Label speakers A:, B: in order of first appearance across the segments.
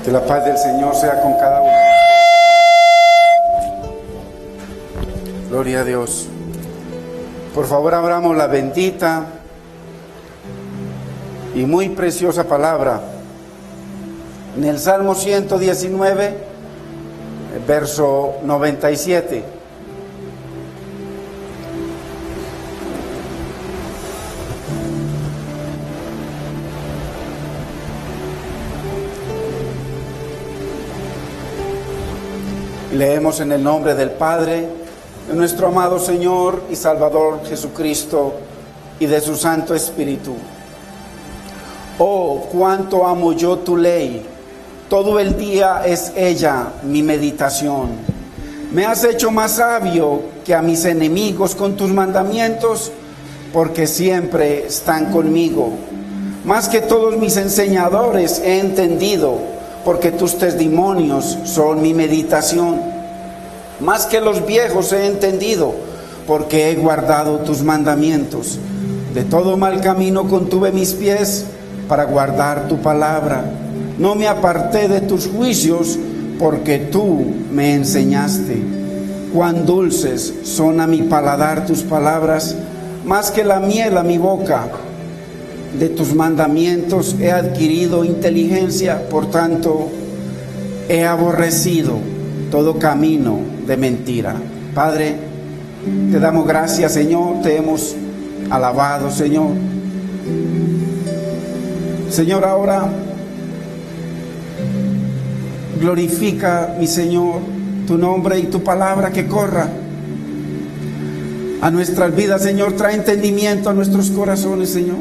A: Que la paz del Señor sea con cada uno. Gloria a Dios. Por favor, abramos la bendita y muy preciosa palabra en el Salmo 119, verso 97. Leemos en el nombre del Padre, de nuestro amado Señor y Salvador Jesucristo y de su Santo Espíritu. Oh, cuánto amo yo tu ley, todo el día es ella mi meditación. Me has hecho más sabio que a mis enemigos con tus mandamientos, porque siempre están conmigo. Más que todos mis enseñadores he entendido, porque tus testimonios son mi meditación. Más que los viejos he entendido, porque he guardado tus mandamientos. De todo mal camino contuve mis pies para guardar tu palabra. No me aparté de tus juicios, porque tú me enseñaste. Cuán dulces son a mi paladar tus palabras, más que la miel a mi boca. De tus mandamientos he adquirido inteligencia, por tanto he aborrecido todo camino de mentira. Padre, te damos gracias, Señor, te hemos alabado, Señor. Señor, ahora glorifica, mi Señor, tu nombre y tu palabra que corra a nuestras vidas, Señor. Trae entendimiento a nuestros corazones, Señor.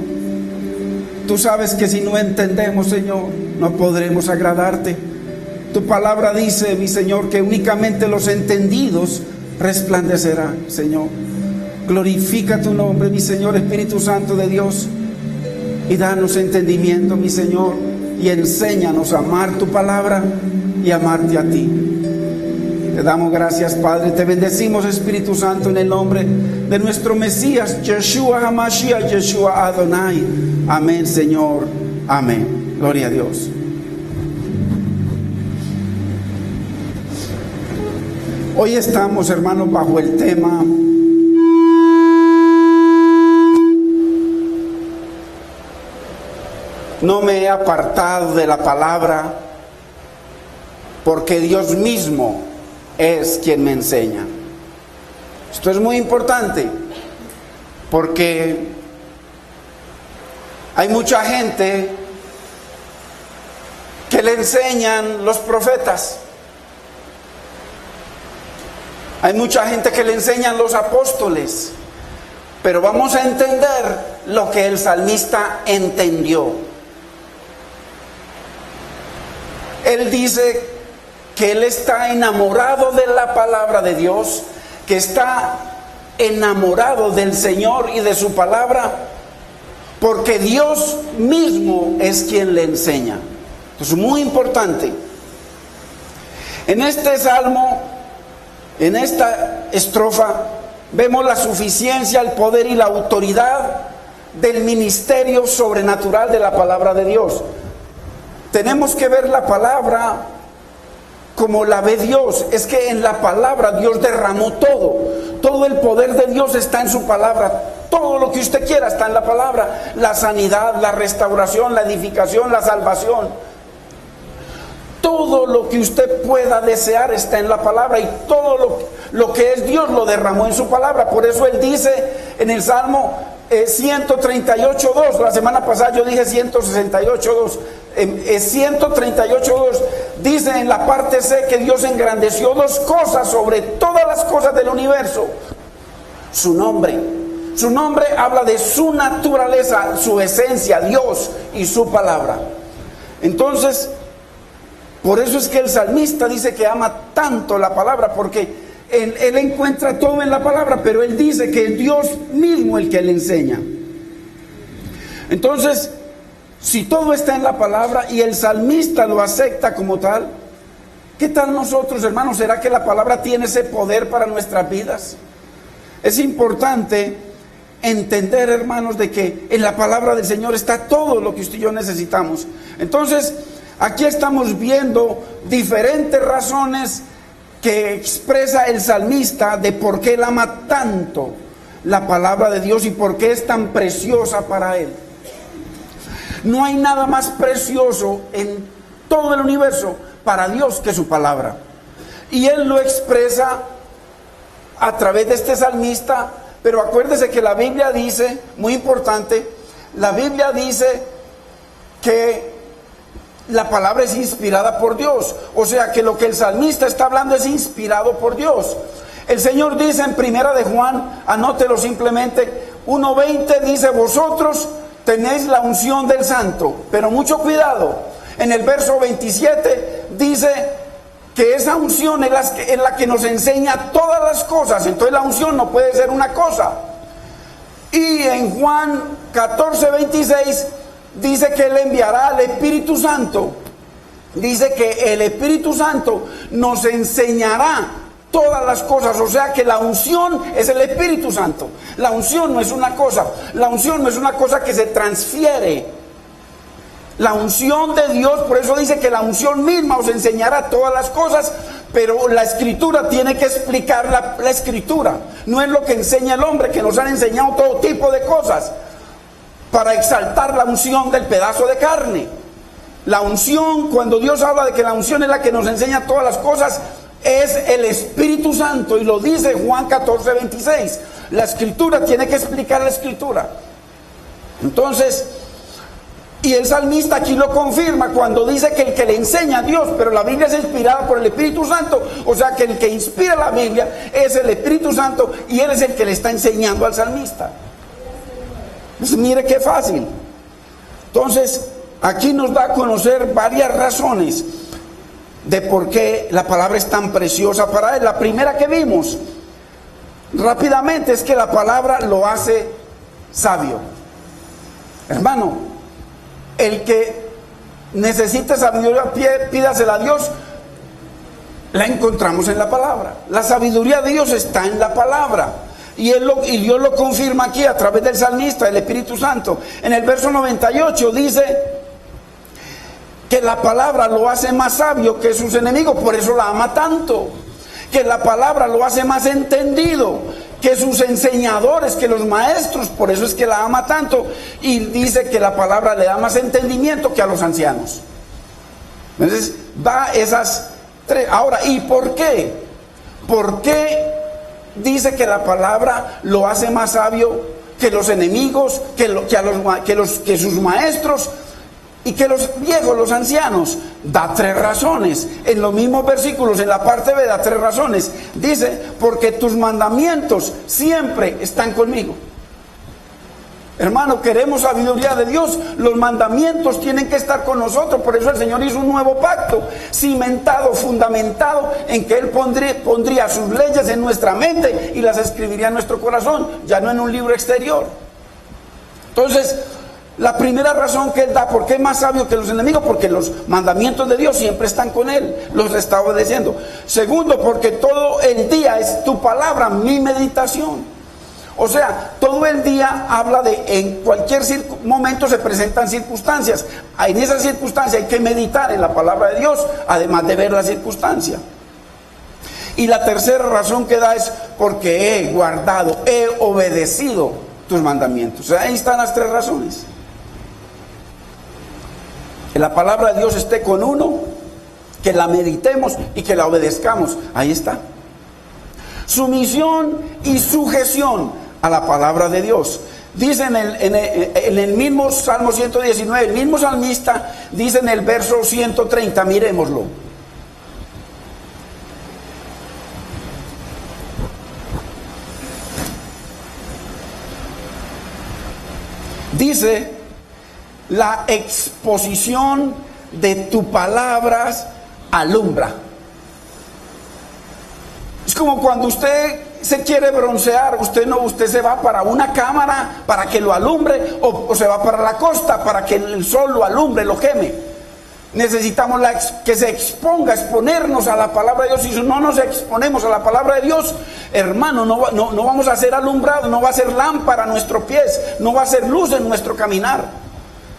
A: Tú sabes que si no entendemos, Señor, no podremos agradarte. Tu palabra dice, mi Señor, que únicamente los entendidos resplandecerán, Señor. Glorifica tu nombre, mi Señor, Espíritu Santo de Dios, y danos entendimiento, mi Señor, y enséñanos a amar tu palabra y amarte a ti. Te damos gracias, Padre, te bendecimos, Espíritu Santo, en el nombre de nuestro Mesías, Yeshua HaMashiach, Yeshua Adonai. Amén, Señor, amén. Gloria a Dios. Hoy estamos, hermanos, bajo el tema no me he apartado de la palabra, porque Dios mismo es quien me enseña. Esto es muy importante, porque hay mucha gente que le enseñan los profetas. Hay mucha gente que le enseñan los apóstoles. Pero vamos a entender lo que el salmista entendió. Él dice que él está enamorado de la palabra de Dios, que está enamorado del Señor y de su palabra, porque Dios mismo es quien le enseña. Esto es muy importante. En este salmo, en esta estrofa, vemos la suficiencia, el poder y la autoridad del ministerio sobrenatural de la palabra de Dios. Tenemos que ver la palabra como la ve Dios. Es que en la palabra Dios derramó todo. Todo el poder de Dios está en su palabra. Todo lo que usted quiera está en la palabra. La sanidad, la restauración, la edificación, la salvación. Todo lo que usted pueda desear está en la palabra, y todo lo que es Dios lo derramó en su palabra. Por eso él dice en el Salmo 138.2, la semana pasada yo dije 168.2, 138.2 dice en la parte C que Dios engrandeció dos cosas sobre todas las cosas del universo: su nombre. Su nombre habla de su naturaleza, su esencia, Dios, y su palabra. Entonces, por eso es que el salmista dice que ama tanto la palabra, porque él encuentra todo en la palabra, pero él dice que es Dios mismo el que le enseña. Entonces, si todo está en la palabra y el salmista lo acepta como tal, ¿qué tal nosotros, hermanos? ¿Será que la palabra tiene ese poder para nuestras vidas? Es importante entender, hermanos, de que en la palabra del Señor está todo lo que usted y yo necesitamos. Entonces, Aquí estamos viendo diferentes razones que expresa el salmista de por qué él ama tanto la palabra de Dios y por qué es tan preciosa para él. No hay nada más precioso en todo el universo para Dios que su palabra. Y él lo expresa a través de este salmista, pero acuérdese que la Biblia dice, muy importante, la Biblia dice que la palabra es inspirada por Dios. O sea que lo que el salmista está hablando es inspirado por Dios. El Señor dice en Primera de Juan, anótelo simplemente, 1:20 dice: vosotros tenéis la unción del Santo. Pero mucho cuidado, en el verso 27 dice que esa unción es la que nos enseña todas las cosas. Entonces la unción no puede ser una cosa. Y en Juan 14:26 dice que Él enviará al Espíritu Santo. Dice que el Espíritu Santo nos enseñará todas las cosas. O sea que la unción es el Espíritu Santo. La unción no es una cosa. La unción no es una cosa que se transfiere. La unción de Dios, por eso dice que la unción misma os enseñará todas las cosas. Pero la Escritura tiene que explicar la Escritura. No es lo que enseña el hombre, que nos han enseñado todo tipo de cosas para exaltar la unción del pedazo de carne. La unción, cuando Dios habla de que la unción es la que nos enseña todas las cosas, es el Espíritu Santo, y lo dice Juan 14:26. La Escritura tiene que explicar la Escritura. Entonces, y el salmista aquí lo confirma cuando dice que el que le enseña a Dios, pero la Biblia es inspirada por el Espíritu Santo. O sea que el que inspira la Biblia es el Espíritu Santo, y él es el que le está enseñando al salmista. Pues mire qué fácil. Entonces, aquí nos da a conocer varias razones de por qué la palabra es tan preciosa para él. La primera que vimos rápidamente es que la palabra lo hace sabio. Hermano, el que necesite sabiduría, pídasela a Dios. La encontramos en la palabra. La sabiduría de Dios está en la palabra. Y Dios lo confirma aquí a través del salmista, el Espíritu Santo. En el verso 98 dice que la palabra lo hace más sabio que sus enemigos, por eso la ama tanto. Que la palabra lo hace más entendido que sus enseñadores, que los maestros, por eso es que la ama tanto. Y dice que la palabra le da más entendimiento que a los ancianos. Entonces, va esas tres. Ahora, ¿y por qué? ¿Por qué dice que la palabra lo hace más sabio que los enemigos, que sus maestros y que los viejos, los ancianos? Da tres razones. En los mismos versículos, en la parte B, da tres razones. Dice: porque tus mandamientos siempre están conmigo. Hermano, queremos sabiduría de Dios. Los mandamientos tienen que estar con nosotros. Por eso el Señor hizo un nuevo pacto, cimentado, fundamentado en que Él pondría sus leyes en nuestra mente y las escribiría en nuestro corazón, ya no en un libro exterior. Entonces, la primera razón que Él da, ¿por qué es más sabio que los enemigos? Porque los mandamientos de Dios siempre están con Él, los está obedeciendo. Segundo, porque todo el día es tu palabra, mi meditación. O sea, todo el día habla de, en cualquier momento se presentan circunstancias. En esas circunstancias hay que meditar en la palabra de Dios, además de ver la circunstancia. Y la tercera razón que da es porque he guardado, he obedecido tus mandamientos. O sea, ahí están las tres razones. Que la palabra de Dios esté con uno, que la meditemos y que la obedezcamos. Ahí está. Sumisión y sujeción a la palabra de Dios. Dice en el mismo Salmo 119, el mismo salmista dice en el verso 130, miremoslo. Dice: la exposición de tus palabras alumbra. Es como cuando usted se quiere broncear, usted se va para una cámara para que lo alumbre, o se va para la costa para que el sol lo alumbre, lo queme. Necesitamos que se exponernos a la palabra de Dios. Y si no nos exponemos a la palabra de Dios, hermano, no vamos a ser alumbrados, no va a ser lámpara a nuestros pies, no va a ser luz en nuestro caminar.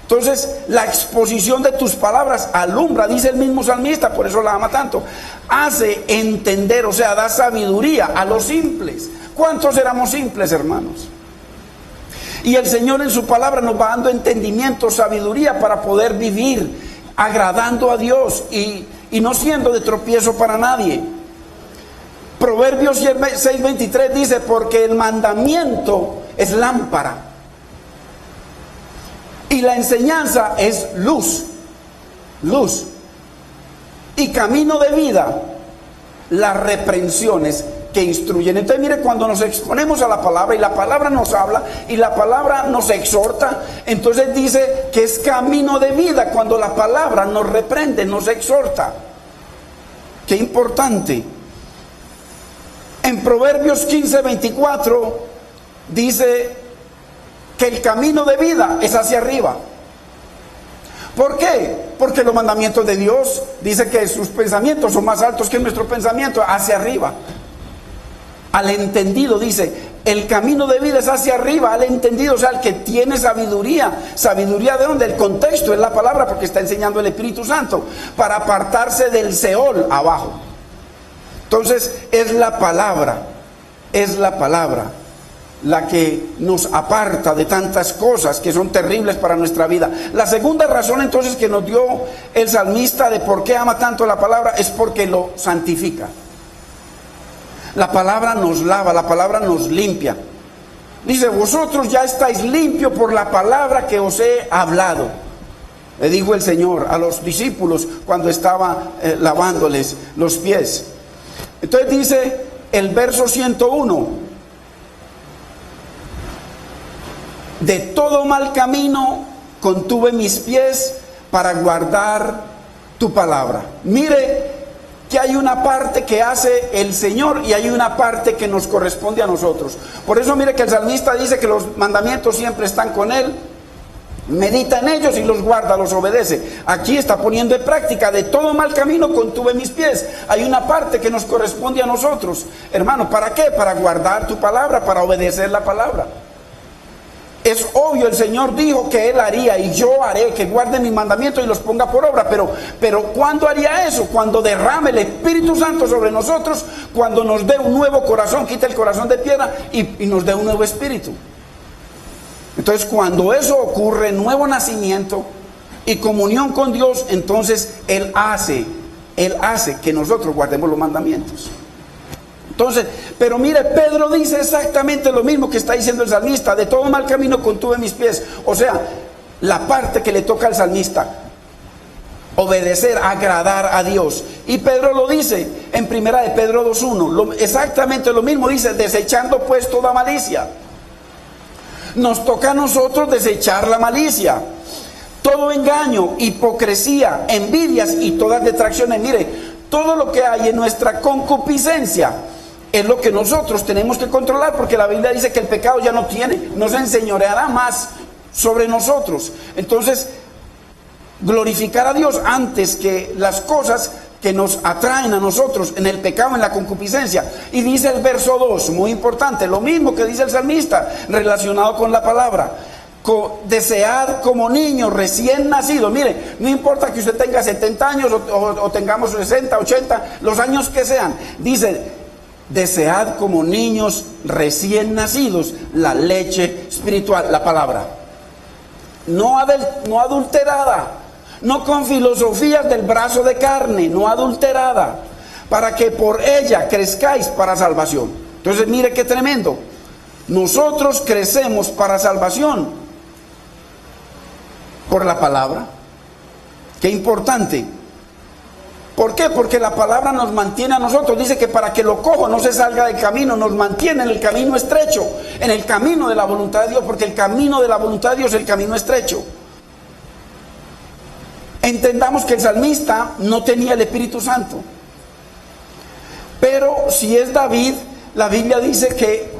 A: Entonces, la exposición de tus palabras alumbra, dice el mismo salmista, por eso la ama tanto. Hace entender, o sea, da sabiduría a los simples. ¿Cuántos éramos simples, hermanos? Y el Señor en su palabra nos va dando entendimiento, sabiduría para poder vivir agradando a Dios y no siendo de tropiezo para nadie. Proverbios 6:23 dice, porque el mandamiento es lámpara y la enseñanza es luz, y camino de vida las reprensiones que instruyen. Entonces mire, cuando nos exponemos a la palabra y la palabra nos habla y la palabra nos exhorta, entonces dice que es camino de vida cuando la palabra nos reprende, nos exhorta. Qué importante. En Proverbios 15:24 dice que el camino de vida es hacia arriba. ¿Por qué? Porque los mandamientos de Dios dice que sus pensamientos son más altos que nuestro pensamiento, hacia arriba. Al entendido dice, el camino de vida es hacia arriba, al entendido, o sea, el que tiene sabiduría. ¿Sabiduría de dónde? El contexto es la palabra, porque está enseñando el Espíritu Santo, para apartarse del Seol abajo. Entonces, es la palabra la que nos aparta de tantas cosas que son terribles para nuestra vida. La segunda razón entonces que nos dio el salmista de por qué ama tanto la palabra es porque lo santifica. La palabra nos lava, la palabra nos limpia. Dice, vosotros ya estáis limpios por la palabra que os he hablado. Le dijo el Señor a los discípulos cuando estaba lavándoles los pies. Entonces dice el verso 101. De todo mal camino contuve mis pies para guardar tu palabra. Mire que hay una parte que hace el Señor y hay una parte que nos corresponde a nosotros. Por eso mire que el salmista dice que los mandamientos siempre están con él, medita en ellos y los guarda, los obedece. Aquí está poniendo en práctica, de todo mal camino contuve mis pies. Hay una parte que nos corresponde a nosotros. Hermano, ¿para qué? Para guardar tu palabra, para obedecer la palabra. Es obvio, el Señor dijo que Él haría y yo haré, que guarde mis mandamientos y los ponga por obra, pero ¿cuándo haría eso? Cuando derrame el Espíritu Santo sobre nosotros, cuando nos dé un nuevo corazón, quite el corazón de piedra y nos dé un nuevo espíritu. Entonces, cuando eso ocurre, nuevo nacimiento y comunión con Dios, entonces Él hace que nosotros guardemos los mandamientos. Entonces, pero mire, Pedro dice exactamente lo mismo que está diciendo el salmista, de todo mal camino contuve mis pies. O sea, la parte que le toca al salmista, obedecer, agradar a Dios. Y Pedro lo dice en primera de Pedro 2:1, exactamente lo mismo, dice, desechando pues toda malicia. Nos toca a nosotros desechar la malicia, todo engaño, hipocresía, envidias y todas detracciones. Mire, todo lo que hay en nuestra concupiscencia es lo que nosotros tenemos que controlar, porque la Biblia dice que el pecado ya no se enseñoreará más sobre nosotros. Entonces, glorificar a Dios antes que las cosas que nos atraen a nosotros en el pecado, en la concupiscencia. Y dice el verso 2, muy importante, lo mismo que dice el salmista, relacionado con la palabra. Desead como niños recién nacidos. Mire, no importa que usted tenga 70 años o tengamos 60, 80, los años que sean. Dice, desead como niños recién nacidos la leche espiritual, la palabra. No adulterada, no con filosofías del brazo de carne, no adulterada, para que por ella crezcáis para salvación. Entonces mire qué tremendo. Nosotros crecemos para salvación por la palabra. Qué importante. ¿Por qué? Porque la palabra nos mantiene a nosotros. Dice que para que lo cojo no se salga del camino, nos mantiene en el camino estrecho, en el camino de la voluntad de Dios, porque el camino de la voluntad de Dios es el camino estrecho. Entendamos que el salmista no tenía el Espíritu Santo, pero si es David, la Biblia dice que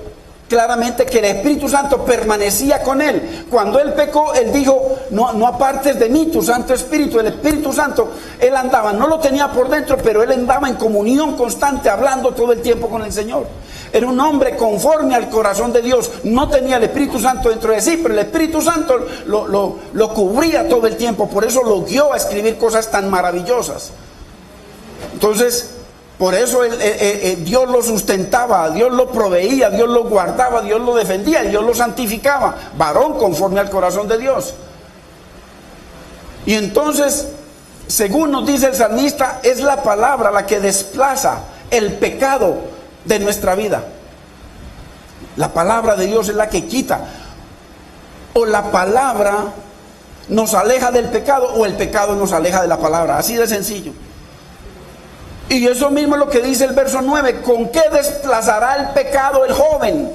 A: claramente que el Espíritu Santo permanecía con él. Cuando él pecó, él dijo, no apartes de mí tu Santo Espíritu. El Espíritu Santo, él andaba, no lo tenía por dentro, pero él andaba en comunión constante, hablando todo el tiempo con el Señor. Era un hombre conforme al corazón de Dios. No tenía el Espíritu Santo dentro de sí, pero el Espíritu Santo lo cubría todo el tiempo. Por eso lo guió a escribir cosas tan maravillosas. Entonces, por eso Dios lo sustentaba, Dios lo proveía, Dios lo guardaba, Dios lo defendía, Dios lo santificaba. Varón conforme al corazón de Dios. Y entonces, según nos dice el salmista, es la palabra la que desplaza el pecado de nuestra vida. La palabra de Dios es la que quita. O la palabra nos aleja del pecado, o el pecado nos aleja de la palabra. Así de sencillo. Y eso mismo es lo que dice el verso 9. ¿Con qué desplazará el pecado el joven?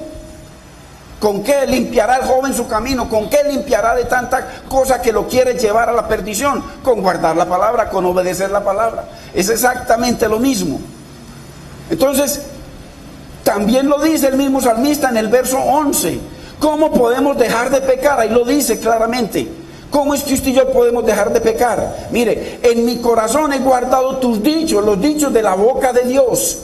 A: ¿Con qué limpiará el joven su camino? ¿Con qué limpiará de tanta cosa que lo quiere llevar a la perdición? Con guardar la palabra, con obedecer la palabra. Es exactamente lo mismo. Entonces, también lo dice el mismo salmista en el verso 11. ¿Cómo podemos dejar de pecar? Ahí lo dice claramente. ¿Cómo es que usted y yo podemos dejar de pecar? Mire, en mi corazón he guardado tus dichos, los dichos de la boca de Dios.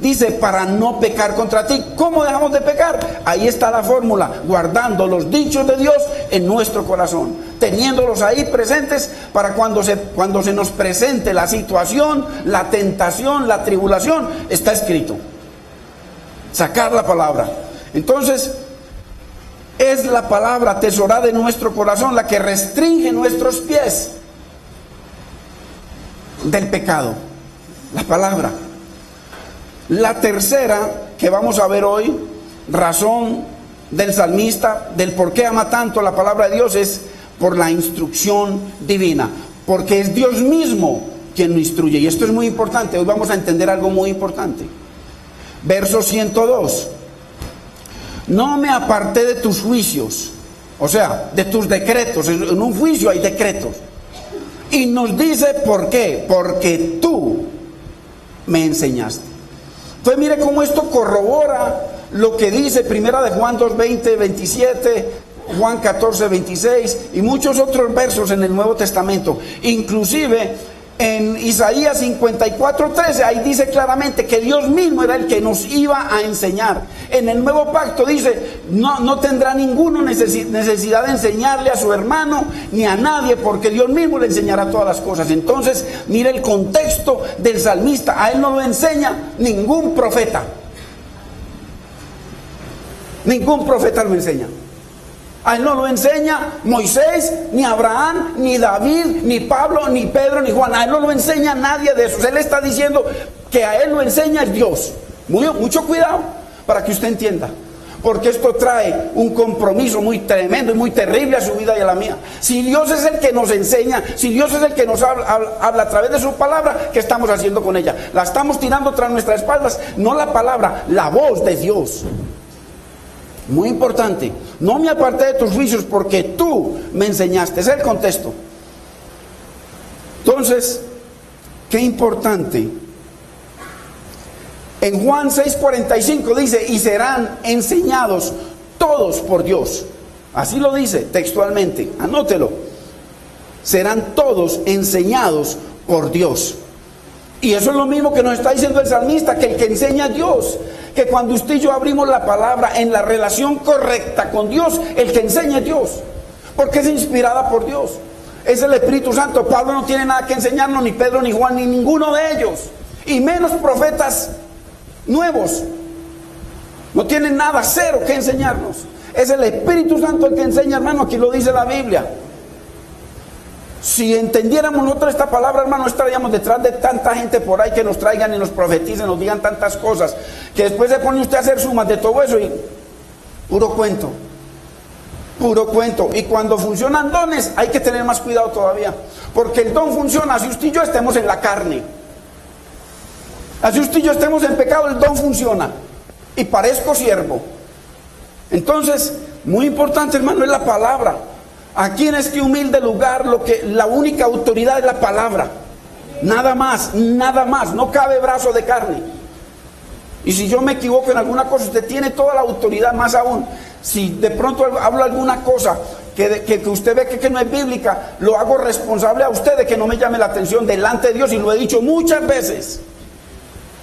A: Dice, para no pecar contra ti. ¿Cómo dejamos de pecar? Ahí está la fórmula, guardando los dichos de Dios en nuestro corazón, teniéndolos ahí presentes para cuando se nos presente la situación, la tentación, la tribulación, está escrito. Sacar la palabra. Entonces, es la palabra atesorada en nuestro corazón la que restringe nuestros pies del pecado. La palabra. La tercera que vamos a ver hoy, razón del salmista, del por qué ama tanto la palabra de Dios, es por la instrucción divina. Porque es Dios mismo quien lo instruye. Y esto es muy importante. Hoy vamos a entender algo muy importante. Verso 102. No me aparté de tus juicios, o sea, de tus decretos. En un juicio hay decretos. Y nos dice por qué. Porque tú me enseñaste. Entonces mire cómo esto corrobora lo que dice Primera de Juan 2:20, 27, Juan 14, 26 y muchos otros versos en el Nuevo Testamento. Inclusive en Isaías 54:13, ahí dice claramente que Dios mismo era el que nos iba a enseñar. En el Nuevo Pacto dice, no tendrá ninguno necesidad de enseñarle a su hermano ni a nadie, porque Dios mismo le enseñará todas las cosas. Entonces, mire el contexto del salmista. A él no lo enseña ningún profeta. Ningún profeta lo enseña. A él no lo enseña Moisés, ni Abraham, ni David, ni Pablo, ni Pedro, ni Juan. A él no lo enseña nadie de esos. Él está diciendo que a él lo enseña el Dios. Mucho cuidado para que usted entienda. Porque esto trae un compromiso muy tremendo y muy terrible a su vida y a la mía. Si Dios es el que nos enseña, si Dios es el que nos habla a través de su palabra, ¿qué estamos haciendo con ella? La estamos tirando tras nuestras espaldas. No la palabra, la voz de Dios. Muy importante. No me aparté de tus juicios porque tú me enseñaste. Ese es el contexto. Entonces, qué importante. En Juan 6:45 dice, y serán enseñados todos por Dios. Así lo dice textualmente. Anótelo. Serán todos enseñados por Dios. Y eso es lo mismo que nos está diciendo el salmista, que el que enseña a Dios. Que cuando usted y yo abrimos la palabra en la relación correcta con Dios, el que enseña es Dios. Porque es inspirada por Dios. Es el Espíritu Santo. Pablo no tiene nada que enseñarnos, ni Pedro, ni Juan, ni ninguno de ellos. Y menos profetas nuevos. No tienen nada, cero que enseñarnos. Es el Espíritu Santo el que enseña, hermano. Aquí lo dice la Biblia. Si entendiéramos nosotros esta palabra, hermano, no estaríamos detrás de tanta gente por ahí que nos traigan y nos profeticen, nos digan tantas cosas, que después se pone usted a hacer sumas de todo eso y puro cuento. Puro cuento. Y cuando funcionan dones, hay que tener más cuidado todavía. Porque el don funciona si usted y yo estemos en la carne. Así usted y yo estemos en pecado, el don funciona. Y parezco siervo. Entonces, muy importante, hermano, es la palabra. Aquí en este humilde lugar, la única autoridad es la palabra. Nada más, nada más. No cabe brazo de carne. Y si yo me equivoco en alguna cosa, usted tiene toda la autoridad, más aún. Si de pronto hablo alguna cosa que usted ve que no es bíblica, lo hago responsable a usted de que no me llame la atención delante de Dios, y lo he dicho muchas veces.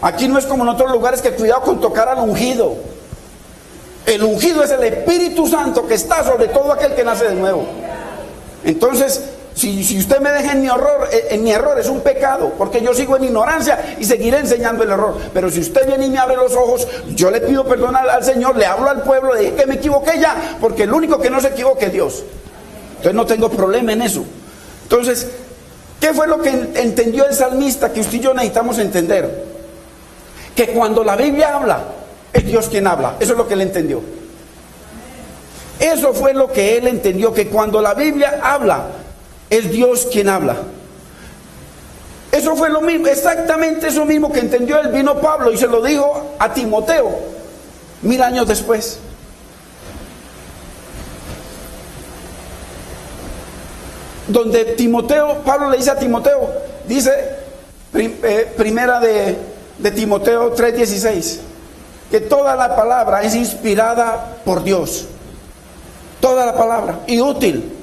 A: Aquí no es como en otros lugares que cuidado con tocar al ungido. El ungido es el Espíritu Santo que está sobre todo aquel que nace de nuevo. Entonces, si usted me deja en mi error es un pecado, porque yo sigo en ignorancia y seguiré enseñando el error. Pero si usted viene y me abre los ojos, yo le pido perdón al Señor, le hablo al pueblo, le dije que me equivoqué ya, porque el único que no se equivoque es Dios. Entonces no tengo problema en eso. Entonces, ¿qué fue lo que entendió el salmista que usted y yo necesitamos entender? Que cuando la Biblia habla, es Dios quien habla. Eso es lo que él entendió. Eso fue lo que él entendió, que cuando la Biblia habla, es Dios quien habla. Eso fue lo mismo, exactamente eso mismo que entendió él. Vino Pablo y se lo dijo a Timoteo 1000 años después. Donde Pablo le dice a Timoteo, dice primera de Timoteo 3:16, que toda la palabra es inspirada por Dios. Toda la palabra, y útil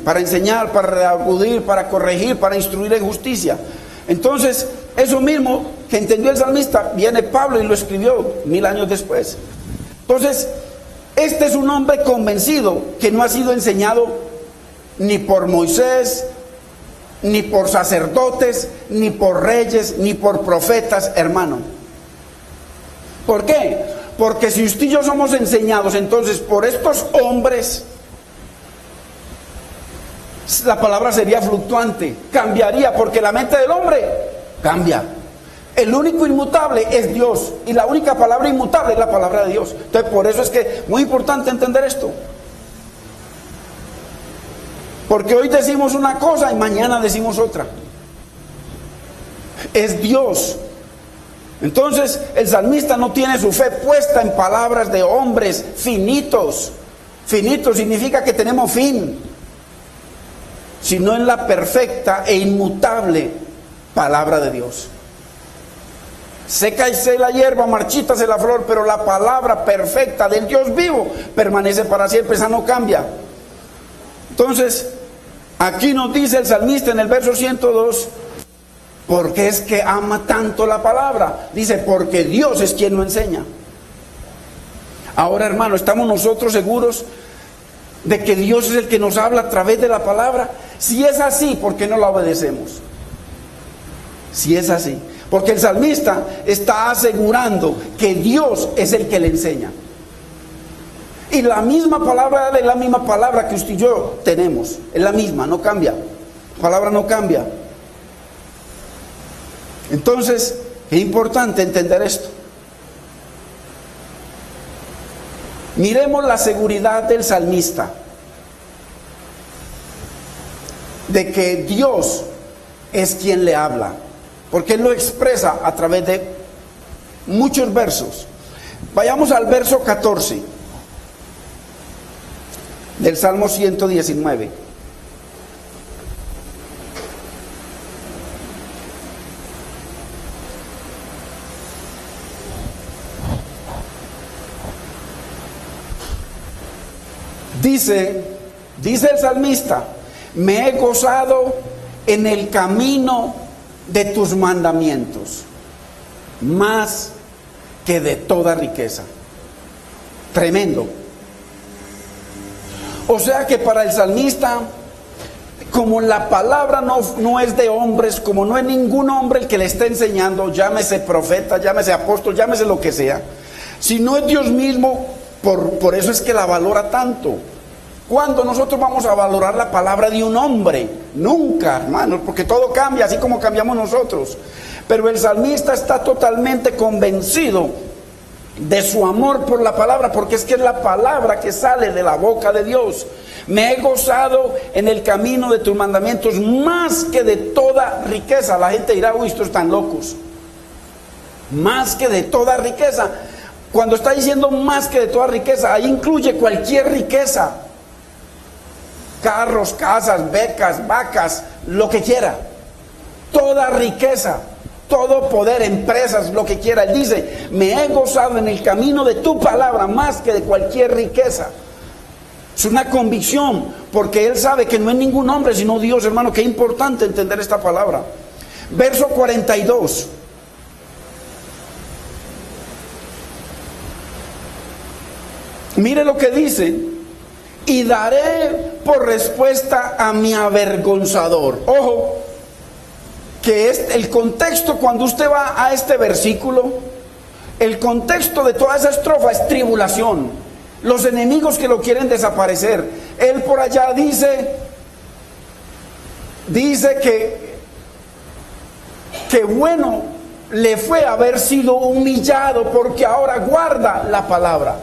A: para enseñar, para redarguir, para corregir, para instruir en justicia. Entonces, eso mismo que entendió el salmista, viene Pablo y lo escribió 1000 años después. Entonces, este es un hombre convencido que no ha sido enseñado ni por Moisés, ni por sacerdotes, ni por reyes, ni por profetas, hermano. ¿Por qué? Porque si usted y yo somos enseñados entonces por estos hombres, la palabra sería fluctuante, cambiaría, porque la mente del hombre cambia. El único inmutable es Dios, y la única palabra inmutable es la palabra de Dios. Entonces, por eso es que es muy importante entender esto. Porque hoy decimos una cosa y mañana decimos otra. Es Dios. Entonces, el salmista no tiene su fe puesta en palabras de hombres finitos. Finito significa que tenemos fin, sino en la perfecta e inmutable palabra de Dios. Sécase la hierba, marchítase la flor, pero la palabra perfecta del Dios vivo permanece para siempre, esa no cambia. Entonces, aquí nos dice el salmista en el verso 102, porque es que ama tanto la palabra. Dice, porque Dios es quien lo enseña. Ahora, hermano, ¿estamos nosotros seguros de que Dios es el que nos habla a través de la palabra? Si es así, ¿por qué no la obedecemos? Si es así, porque el salmista está asegurando que Dios es el que le enseña. Y la misma palabra es la misma palabra que usted y yo tenemos. Es la misma, no cambia. La palabra no cambia. Entonces, es importante entender esto. Miremos la seguridad del salmista de que Dios es quien le habla, porque él lo expresa a través de muchos versos. Vayamos al verso 14 del Salmo 119. Dice el salmista, me he gozado en el camino de tus mandamientos, más que de toda riqueza. Tremendo. O sea que para el salmista, como la palabra no es de hombres, como no es ningún hombre el que le está enseñando, llámese profeta, llámese apóstol, llámese lo que sea, si no es Dios mismo, por eso es que la valora tanto. ¿Cuándo nosotros vamos a valorar la palabra de un hombre? Nunca, hermanos, porque todo cambia, así como cambiamos nosotros. Pero el salmista está totalmente convencido de su amor por la palabra, porque es que es la palabra que sale de la boca de Dios. Me he gozado en el camino de tus mandamientos más que de toda riqueza. La gente dirá, uy, estos están locos. Más que de toda riqueza. Cuando está diciendo más que de toda riqueza, ahí incluye cualquier riqueza. Carros, casas, becas, vacas, lo que quiera. Toda riqueza, todo poder, empresas, lo que quiera. Él dice, me he gozado en el camino de tu palabra más que de cualquier riqueza. Es una convicción, porque él sabe que no es ningún hombre sino Dios, hermano. Qué importante entender esta palabra. Verso 42. Mire lo que dice: y daré por respuesta a mi avergonzador. Ojo, que es el contexto cuando usted va a este versículo, el contexto de toda esa estrofa es tribulación, los enemigos que lo quieren desaparecer. Él por allá dice que bueno le fue haber sido humillado porque ahora guarda la palabra.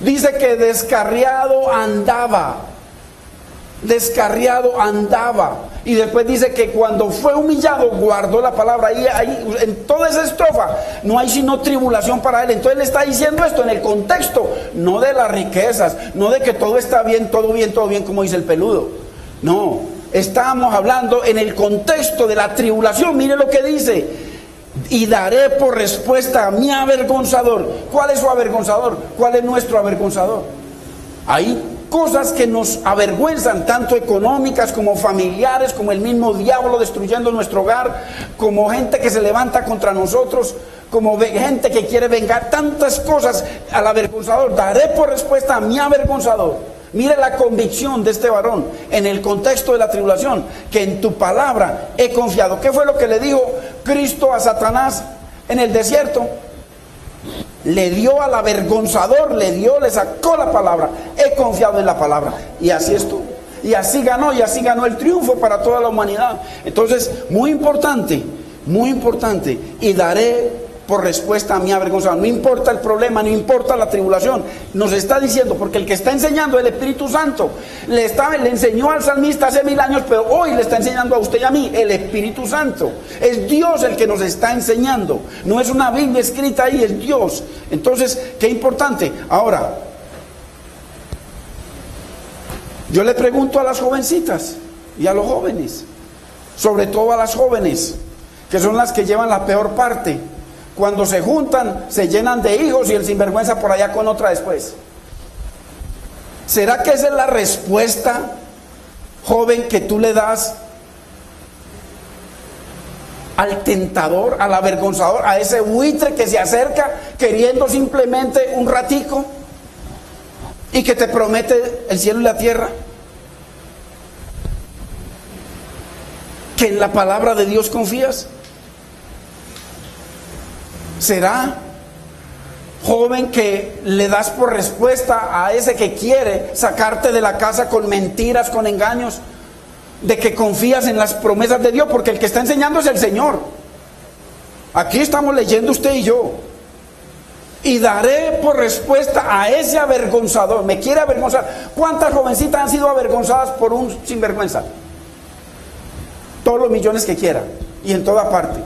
A: Dice que descarriado andaba. Y después dice que cuando fue humillado guardó la palabra. Ahí, en toda esa estrofa no hay sino tribulación para él. Entonces le está diciendo esto en el contexto, no de las riquezas, no de que todo está bien, todo bien, todo bien, como dice el peludo. No, estamos hablando en el contexto de la tribulación. Mire lo que dice: y daré por respuesta a mi avergonzador. ¿Cuál es su avergonzador? ¿Cuál es nuestro avergonzador? Hay cosas que nos avergüenzan, tanto económicas como familiares, como el mismo diablo destruyendo nuestro hogar, como gente que se levanta contra nosotros, como gente que quiere vengar, tantas cosas al avergonzador. Daré por respuesta a mi avergonzador. Mire la convicción de este varón en el contexto de la tribulación: que en tu palabra he confiado. ¿Qué fue lo que le dijo Cristo a Satanás en el desierto? Le dio al avergonzador, le sacó la palabra. He confiado en la palabra. Y así estuvo. Y así ganó el triunfo para toda la humanidad. Entonces, muy importante. Y daré por respuesta a mi avergonzado. No importa el problema, no importa la tribulación. Nos está diciendo, porque el que está enseñando es el Espíritu Santo. Le enseñó al salmista hace 1000 años, pero hoy le está enseñando a usted y a mí el Espíritu Santo. Es Dios el que nos está enseñando. No es una Biblia escrita ahí, es Dios. Entonces, qué importante. Ahora, yo le pregunto a las jovencitas y a los jóvenes, sobre todo a las jóvenes, que son las que llevan la peor parte. Cuando se juntan, se llenan de hijos y el sinvergüenza por allá con otra después. ¿Será que esa es la respuesta, joven, que tú le das al tentador, al avergonzador, a ese buitre que se acerca queriendo simplemente un ratico y que te promete el cielo y la tierra? ¿Que en la palabra de Dios confías? ¿Será, joven, que le das por respuesta a ese que quiere sacarte de la casa con mentiras, con engaños, de que confías en las promesas de Dios? Porque el que está enseñando es el Señor. Aquí estamos leyendo usted y yo. Y daré por respuesta a ese avergonzador. Me quiere avergonzar. ¿Cuántas jovencitas han sido avergonzadas por un sinvergüenza? Todos los millones que quiera y en toda parte.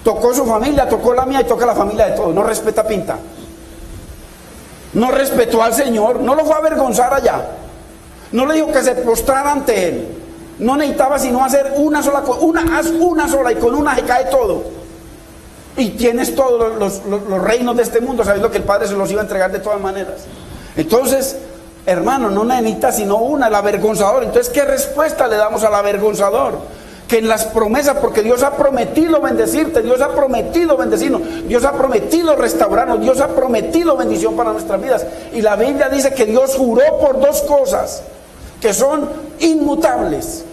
A: Tocó su familia, tocó la mía y toca la familia de todos. No respeta pinta. No respetó al Señor. No lo fue a avergonzar allá. No le dijo que se postrara ante Él. No necesitaba sino hacer una sola cosa. Haz una sola y con una se cae todo. Y tienes todos los reinos de este mundo, sabiendo que el Padre se los iba a entregar de todas maneras. Entonces, hermano, no necesita sino una, el avergonzador. Entonces, ¿qué respuesta le damos al avergonzador? Que en las promesas, porque Dios ha prometido bendecirte, Dios ha prometido bendecirnos, Dios ha prometido restaurarnos, Dios ha prometido bendición para nuestras vidas. Y la Biblia dice que Dios juró por dos cosas que son inmutables,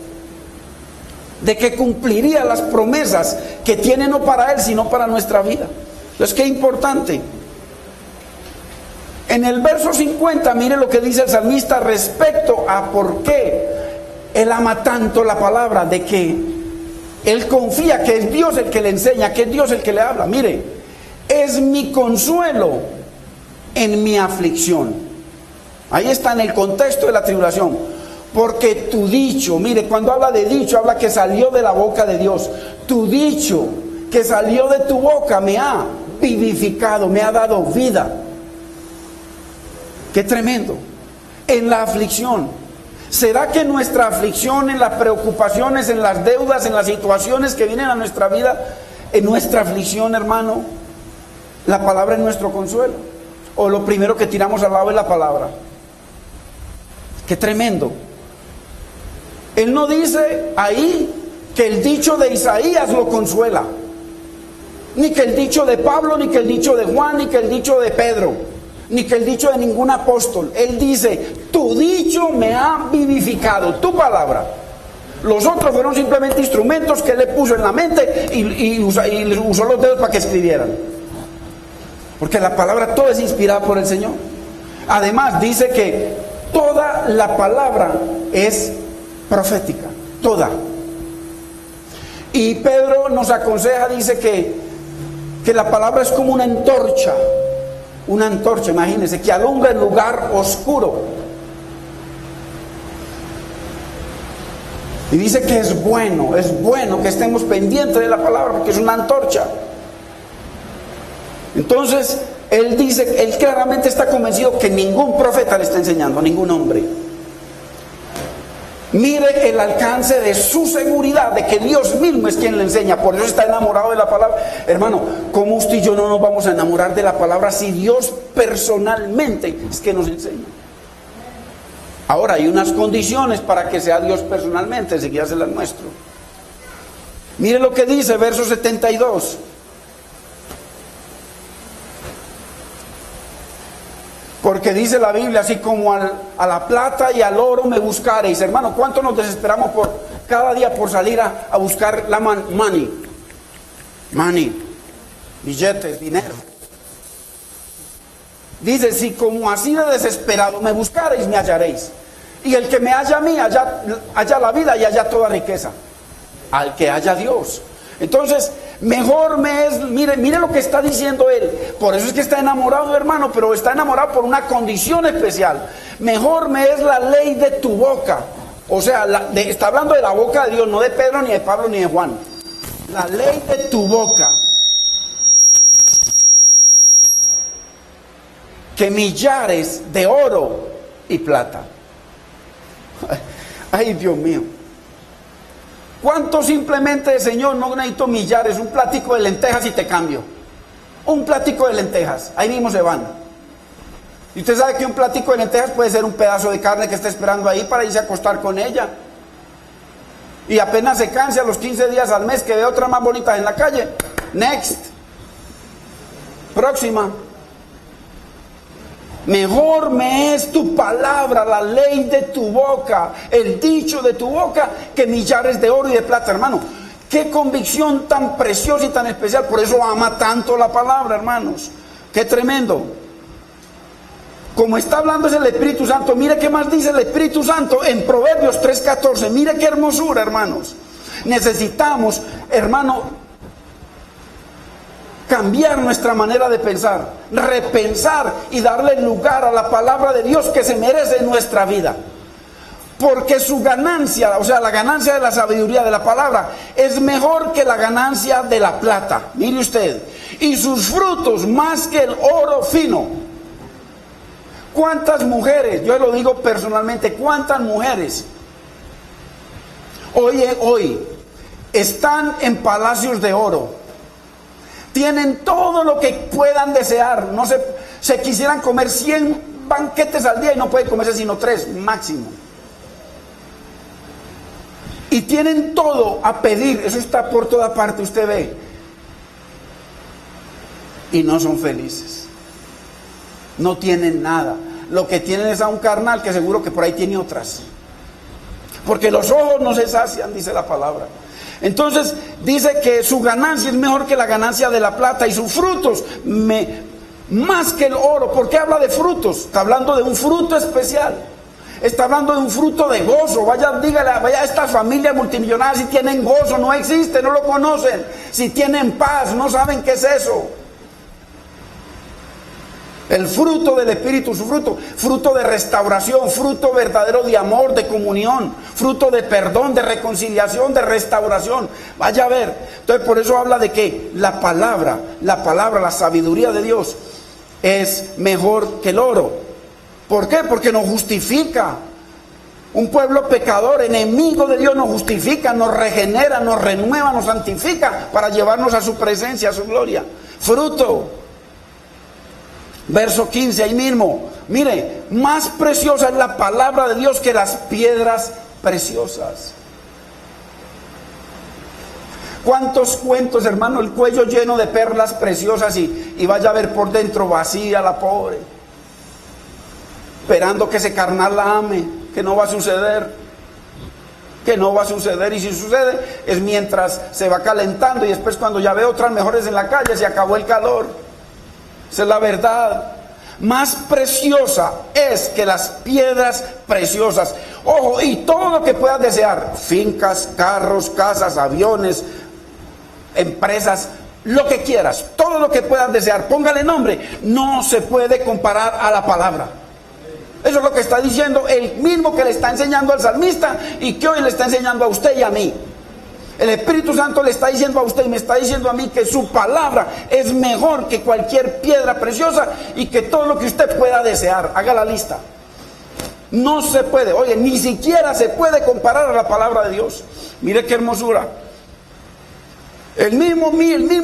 A: de que cumpliría las promesas que tiene no para Él, sino para nuestra vida. Entonces, qué importante. En el verso 50, mire lo que dice el salmista respecto a por qué Él ama tanto la palabra, de que Él confía que es Dios el que le enseña, que es Dios el que le habla. Mire, es mi consuelo en mi aflicción. Ahí está en el contexto de la tribulación. Porque tu dicho, mire, cuando habla de dicho, habla que salió de la boca de Dios. Tu dicho que salió de tu boca me ha vivificado, me ha dado vida. Qué tremendo. En la aflicción. ¿Será que nuestra aflicción, en las preocupaciones, en las deudas, en las situaciones que vienen a nuestra vida, en nuestra aflicción, hermano, la palabra es nuestro consuelo? ¿O lo primero que tiramos al lado es la palabra? Qué tremendo. Él no dice ahí que el dicho de Isaías lo consuela, ni que el dicho de Pablo, ni que el dicho de Juan, ni que el dicho de Pedro, ni que el dicho de ningún apóstol. Él dice, tu dicho me ha vivificado, tu palabra. Los otros fueron simplemente instrumentos que él le puso en la mente y usó los dedos para que escribieran. Porque la palabra toda es inspirada por el Señor. Además dice que toda la palabra es profética, toda. Y Pedro nos aconseja, dice que la palabra es como una antorcha, imagínense, que alumbra el lugar oscuro. Y dice que es bueno que estemos pendientes de la palabra, porque es una antorcha. Entonces, él claramente está convencido que ningún profeta le está enseñando, a ningún hombre. Mire el alcance de su seguridad, de que Dios mismo es quien le enseña, por eso está enamorado de la palabra. Hermano, ¿cómo usted y yo no nos vamos a enamorar de la palabra si Dios personalmente es que nos enseña? Ahora, hay unas condiciones para que sea Dios personalmente, enseguida se las muestro. Mire lo que dice, verso 72. Porque dice la Biblia, así como a la plata y al oro me buscaréis. Hermano, ¿cuánto nos desesperamos cada día por salir a buscar la money, billetes, dinero? Dice, si como así de desesperado me buscaréis, me hallaréis. Y el que me halla a mí, halla la vida y halla toda riqueza. Al que haya Dios. Entonces, mejor me es, mire lo que está diciendo él. Por eso es que está enamorado, hermano, pero está enamorado por una condición especial. Mejor me es la ley de tu boca. O sea, está hablando de la boca de Dios, no de Pedro, ni de Pablo, ni de Juan. La ley de tu boca. Que millares de oro y plata. Ay, Dios mío. ¿Cuánto simplemente, Señor, no necesito millares? Un platico de lentejas y te cambio. Un platico de lentejas, ahí mismo se van. Y usted sabe que un platico de lentejas puede ser un pedazo de carne que está esperando ahí para irse a acostar con ella. Y apenas se canse a los 15 días al mes que ve otra más bonita en la calle. Next. Próxima. Mejor me es tu palabra, la ley de tu boca, el dicho de tu boca, que millares de oro y de plata, hermano. Qué convicción tan preciosa y tan especial. Por eso ama tanto la palabra, hermanos. Qué tremendo. Como está hablando es el Espíritu Santo. Mire qué más dice el Espíritu Santo en Proverbios 3:14. Mire qué hermosura, hermanos. Necesitamos, hermano, cambiar nuestra manera de pensar, repensar y darle lugar a la palabra de Dios que se merece en nuestra vida. Porque su ganancia, o sea, la ganancia de la sabiduría de la palabra, es mejor que la ganancia de la plata. Mire usted. Y sus frutos más que el oro fino. ¿Cuántas mujeres, yo lo digo personalmente, cuántas mujeres hoy están en palacios de oro? Tienen todo lo que puedan desear. No se quisieran comer 100 banquetes al día y no pueden comerse sino 3 máximo. Y tienen todo a pedir. Eso está por toda parte, usted ve. Y no son felices. No tienen nada. Lo que tienen es a un carnal que seguro que por ahí tiene otras. Porque los ojos no se sacian, dice la palabra. Entonces dice que su ganancia es mejor que la ganancia de la plata y sus frutos más que el oro. ¿Por qué habla de frutos? Está hablando de un fruto especial. Está hablando de un fruto de gozo. Vaya a estas familias multimillonarias si tienen gozo. No existe, no lo conocen. Si tienen paz, no saben qué es eso. El fruto del Espíritu, su fruto de restauración, fruto verdadero de amor, de comunión, fruto de perdón, de reconciliación, de restauración. Vaya a ver. Entonces por eso habla de que la palabra, la sabiduría de Dios es mejor que el oro. ¿Por qué? Porque nos justifica. Un pueblo pecador, enemigo de Dios, nos justifica, nos regenera, nos renueva, nos santifica para llevarnos a su presencia, a su gloria. Fruto. Verso 15, ahí mismo. Mire, más preciosa es la palabra de Dios que las piedras preciosas. ¿Cuántos cuentos, hermano? El cuello lleno de perlas preciosas y vaya a ver por dentro vacía la pobre, esperando que ese carnal la ame, que no va a suceder, que no va a suceder, y si sucede es mientras se va calentando y después cuando ya ve otras mejores en la calle se acabó el calor. Esa es la verdad. Más preciosa es que las piedras preciosas. Ojo, y todo lo que puedas desear, fincas, carros, casas, aviones, empresas, lo que quieras, todo lo que puedas desear, póngale nombre, no se puede comparar a la palabra. Eso es lo que está diciendo el mismo que le está enseñando al salmista y que hoy le está enseñando a usted y a mí. El Espíritu Santo le está diciendo a usted y me está diciendo a mí que su palabra es mejor que cualquier piedra preciosa y que todo lo que usted pueda desear. Haga la lista. No se puede, oye, ni siquiera se puede comparar a la palabra de Dios. Mire qué hermosura. El mismo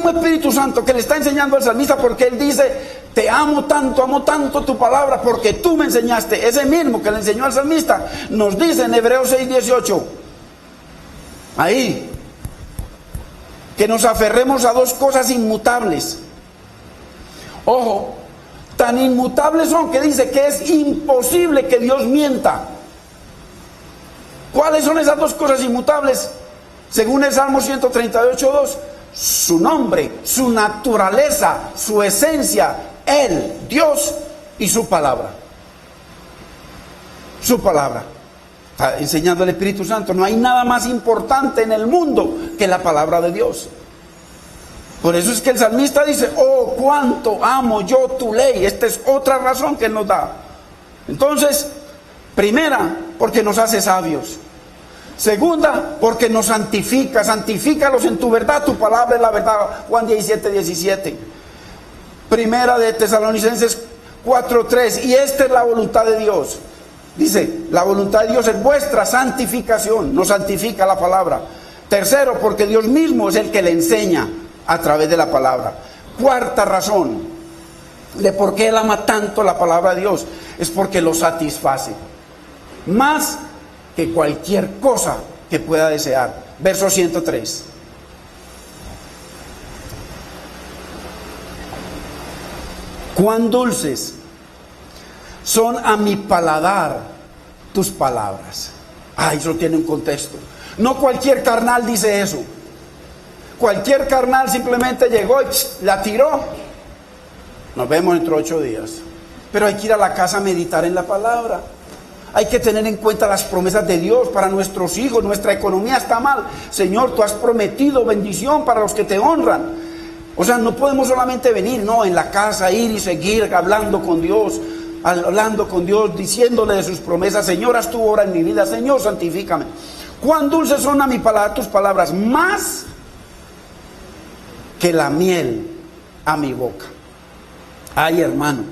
A: Espíritu Santo que le está enseñando al salmista, porque él dice: te amo tanto tu palabra porque tú me enseñaste. Ese mismo que le enseñó al salmista nos dice en Hebreos 6:18, ahí, que nos aferremos a dos cosas inmutables. Ojo, tan inmutables son que dice que es imposible que Dios mienta. ¿Cuáles son esas dos cosas inmutables? Según el Salmo 138:2, su nombre, su naturaleza, su esencia, Él, Dios, y su palabra. Su palabra. Está enseñando el Espíritu Santo. No hay nada más importante en el mundo que la palabra de Dios. Por eso es que el salmista dice: oh, cuánto amo yo tu ley. Esta es otra razón que nos da. Entonces, primera, porque nos hace sabios. Segunda, porque nos santifica. Santifícalos en tu verdad, tu palabra es la verdad. Juan 17:17. Primera de Tesalonicenses 4:3. Y esta es la voluntad de Dios. Dice, la voluntad de Dios es vuestra santificación. Nos santifica la palabra. Tercero, porque Dios mismo es el que le enseña a través de la palabra. Cuarta razón de por qué Él ama tanto la palabra de Dios, es porque lo satisface más que cualquier cosa que pueda desear. Verso 103. Cuán dulces son a mi paladar tus palabras. Eso tiene un contexto. No cualquier carnal dice eso. Cualquier carnal simplemente llegó y la tiró. Nos vemos dentro de 8 días. Pero hay que ir a la casa a meditar en la palabra. Hay que tener en cuenta las promesas de Dios para nuestros hijos. Nuestra economía está mal. Señor, tú has prometido bendición para los que te honran. O sea, no podemos solamente venir, no, en la casa ir y seguir hablando con Dios, diciéndole de sus promesas. Señor, haz tu obra en mi vida. Señor, santifícame. Cuán dulces son a mi paladar tus palabras, más que la miel a mi boca. Ay, hermano,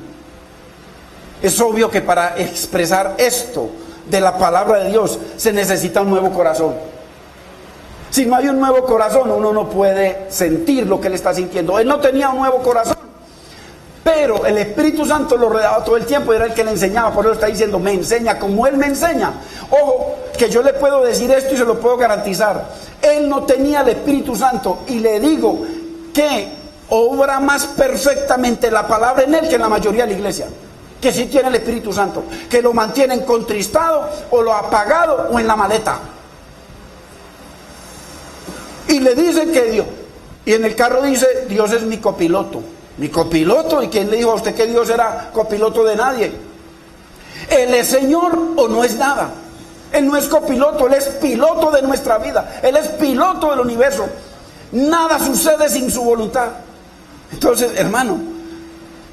A: es obvio que para expresar esto de la palabra de Dios se necesita un nuevo corazón. Si no hay un nuevo corazón, uno no puede sentir lo que él está sintiendo. Él no tenía un nuevo corazón, pero el Espíritu Santo lo rodeaba todo el tiempo y era el que le enseñaba. Por eso está diciendo, me enseña como Él me enseña. Ojo, que yo le puedo decir esto y se lo puedo garantizar. Él no tenía el Espíritu Santo, y le digo que obra más perfectamente la palabra en él que en la mayoría de la iglesia, que sí tiene el Espíritu Santo, que lo mantienen contristado o lo apagado o en la maleta. Y le dice que Dios, y en el carro dice, Dios es mi copiloto. Mi copiloto. ¿Y quién le dijo a usted que Dios era copiloto de nadie? Él es Señor o no es nada. Él no es copiloto, Él es piloto de nuestra vida. Él es piloto del universo. Nada sucede sin su voluntad. Entonces, hermano,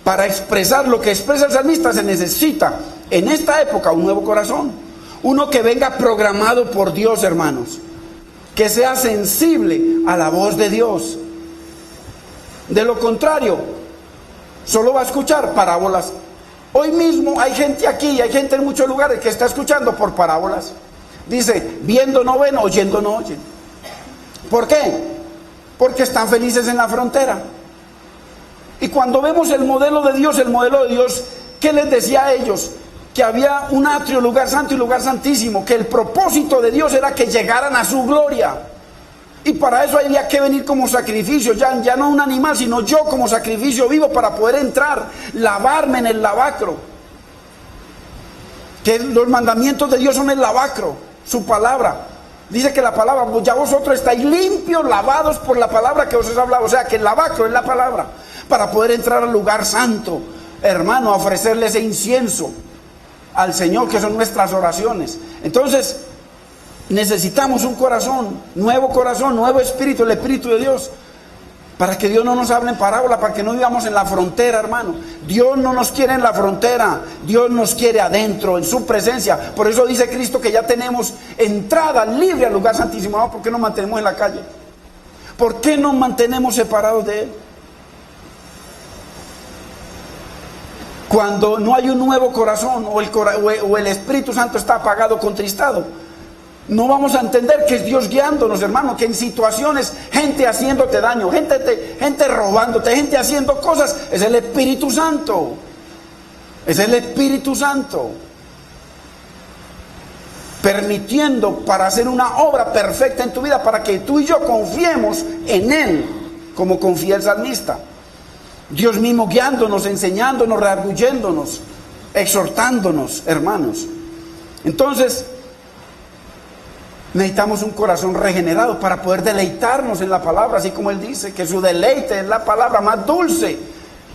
A: para expresar lo que expresa el salmista se necesita en esta época un nuevo corazón. Uno que venga programado por Dios, hermanos. Que sea sensible a la voz de Dios. De lo contrario, solo va a escuchar parábolas. Hoy mismo hay gente aquí, hay gente en muchos lugares que está escuchando por parábolas. Dice, viendo no ven, oyendo no oyen. ¿Por qué? Porque están felices en la frontera. Y cuando vemos el modelo de Dios, ¿qué les decía a ellos? Que había un atrio, lugar santo y lugar santísimo, que el propósito de Dios era que llegaran a su gloria. Y para eso había que venir como sacrificio, ya no un animal, sino yo como sacrificio vivo para poder entrar, lavarme en el lavacro. Que los mandamientos de Dios son el lavacro, su palabra. Dice que la palabra, ya vosotros estáis limpios, lavados por la palabra que os he hablado. O sea, que el lavacro es la palabra, para poder entrar al lugar santo, hermano, a ofrecerle ese incienso al Señor, que son nuestras oraciones. Entonces, necesitamos un corazón, nuevo espíritu, el Espíritu de Dios, para que Dios no nos hable en parábola, para que no vivamos en la frontera, hermano. Dios no nos quiere en la frontera, Dios nos quiere adentro, en su presencia. Por eso dice Cristo que ya tenemos entrada libre al lugar santísimo. ¿Por qué nos mantenemos en la calle? ¿Por qué nos mantenemos separados de Él? Cuando no hay un nuevo corazón, o el Espíritu Santo está apagado, contristado, no vamos a entender que es Dios guiándonos, hermano, que en situaciones, gente haciéndote daño, gente robándote, gente haciendo cosas, es el Espíritu Santo. Es el Espíritu Santo permitiendo para hacer una obra perfecta en tu vida, para que tú y yo confiemos en Él, como confía el salmista. Dios mismo guiándonos, enseñándonos, redarguyéndonos, exhortándonos, hermanos. Entonces, necesitamos un corazón regenerado para poder deleitarnos en la palabra, así como Él dice, que su deleite es la palabra más dulce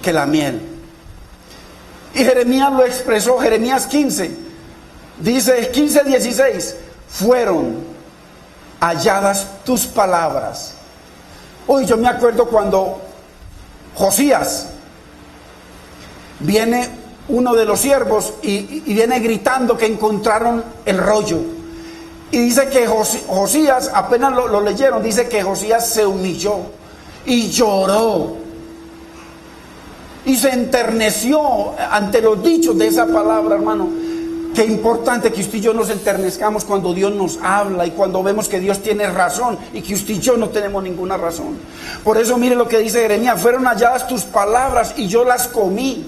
A: que la miel. Y Jeremías lo expresó, Jeremías 15, dice 15:16, fueron halladas tus palabras. Uy, yo me acuerdo cuando Josías, viene uno de los siervos y viene gritando que encontraron el rollo. Y dice que Josías, apenas lo leyeron, dice que Josías se humilló y lloró y se enterneció ante los dichos de esa palabra, hermano. Qué importante que usted y yo nos enternezcamos cuando Dios nos habla y cuando vemos que Dios tiene razón y que usted y yo no tenemos ninguna razón. Por eso mire lo que dice Jeremías, fueron halladas tus palabras y yo las comí.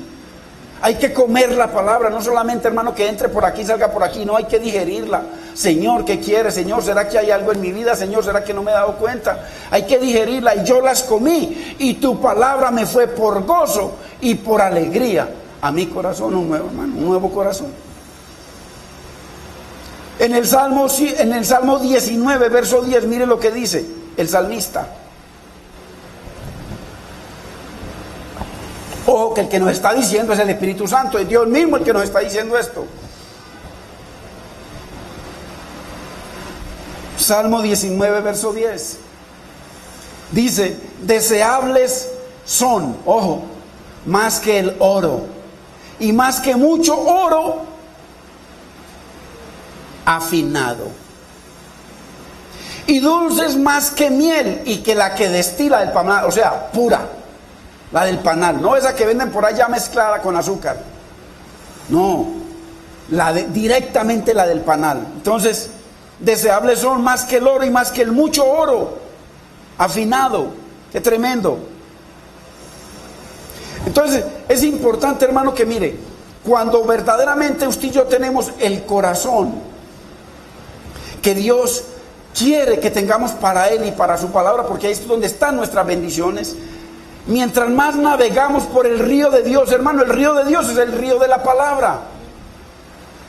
A: Hay que comer la palabra, no solamente, hermano, que entre por aquí, salga por aquí, no, hay que digerirla. Señor, ¿qué quieres? Señor, ¿será que hay algo en mi vida? Señor, ¿será que no me he dado cuenta? Hay que digerirla y yo las comí y tu palabra me fue por gozo y por alegría a mi corazón, un nuevo, hermano, un nuevo corazón. En el Salmo 19, verso 10, mire lo que dice el salmista. Ojo, que el que nos está diciendo es el Espíritu Santo, es Dios mismo el que nos está diciendo esto. Salmo 19, verso 10. Dice, deseables son, ojo, más que el oro, y más que mucho oro afinado, y dulces más que miel, y que la que destila el panal, o sea, pura, la del panal, no esa que venden por allá mezclada con azúcar, no, directamente la del panal. Entonces, deseables son más que el oro y más que el mucho oro afinado. Qué tremendo. Entonces, es importante, hermano, que mire, cuando verdaderamente usted y yo tenemos el corazón que Dios quiere que tengamos para Él y para su palabra, porque ahí es donde están nuestras bendiciones. Mientras más navegamos por el río de Dios, hermano, el río de Dios es el río de la palabra.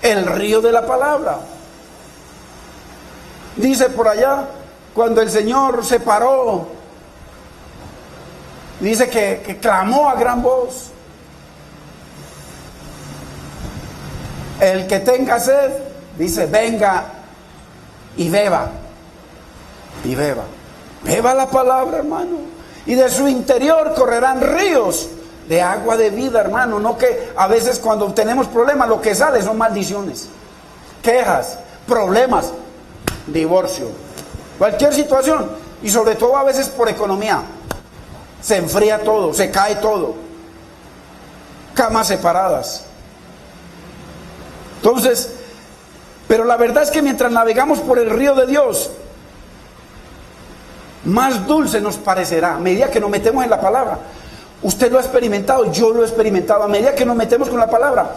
A: El río de la palabra. Dice por allá, cuando el Señor se paró, dice que clamó a gran voz. El que tenga sed, dice, venga y beba. Y beba. Beba la palabra, hermano. Y de su interior correrán ríos de agua de vida, hermano. No que a veces cuando tenemos problemas lo que sale son maldiciones, quejas, problemas, divorcio, cualquier situación. Y sobre todo a veces por economía. Se enfría todo, se cae todo. Camas separadas. Entonces, pero la verdad es que mientras navegamos por el río de Dios, más dulce nos parecerá a medida que nos metemos en la palabra. Usted lo ha experimentado, yo lo he experimentado. A medida que nos metemos con la palabra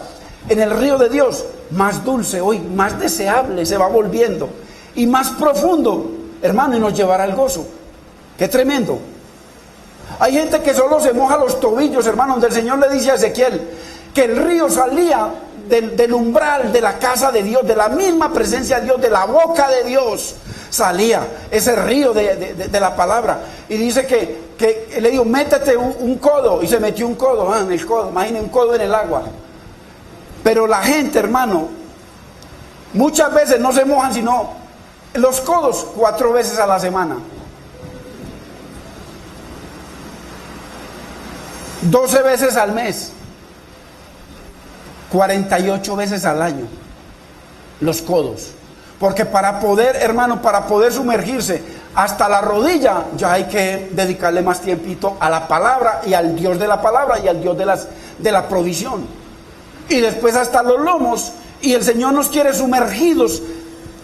A: en el río de Dios, más dulce, hoy más deseable se va volviendo y más profundo hermano, y nos llevará al gozo. Qué tremendo. Hay gente que solo se moja los tobillos, hermano, donde el Señor le dice a Ezequiel que el río salía del umbral de la casa de Dios, de la misma presencia de Dios, de la boca de Dios, salía ese río de la palabra. Y dice que le dijo, métete un codo, y se metió un codo, en el codo, imaginen un codo en el agua. Pero la gente, hermano, muchas veces no se mojan sino los codos 4 veces a la semana, 12 veces al mes, 48 veces al año, los codos. Porque para poder, hermano, para poder sumergirse hasta la rodilla, ya hay que dedicarle más tiempito a la palabra y al Dios de la palabra y al Dios de la provisión. Y después hasta los lomos, y el Señor nos quiere sumergidos.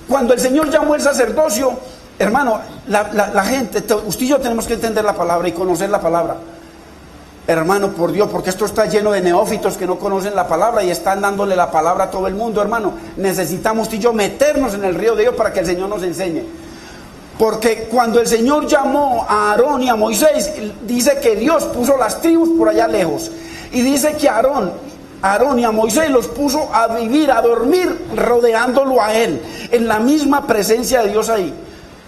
A: Cuando el Señor llamó el sacerdocio, hermano, la gente, usted y yo tenemos que entender la palabra y conocer la palabra. Hermano, por Dios, porque esto está lleno de neófitos que no conocen la palabra y están dándole la palabra a todo el mundo, hermano. Necesitamos usted y yo meternos en el río de Dios para que el Señor nos enseñe. Porque cuando el Señor llamó a Aarón y a Moisés, dice que Dios puso las tribus por allá lejos. Y dice que Aarón y a Moisés los puso a vivir, a dormir, rodeándolo a él, en la misma presencia de Dios ahí.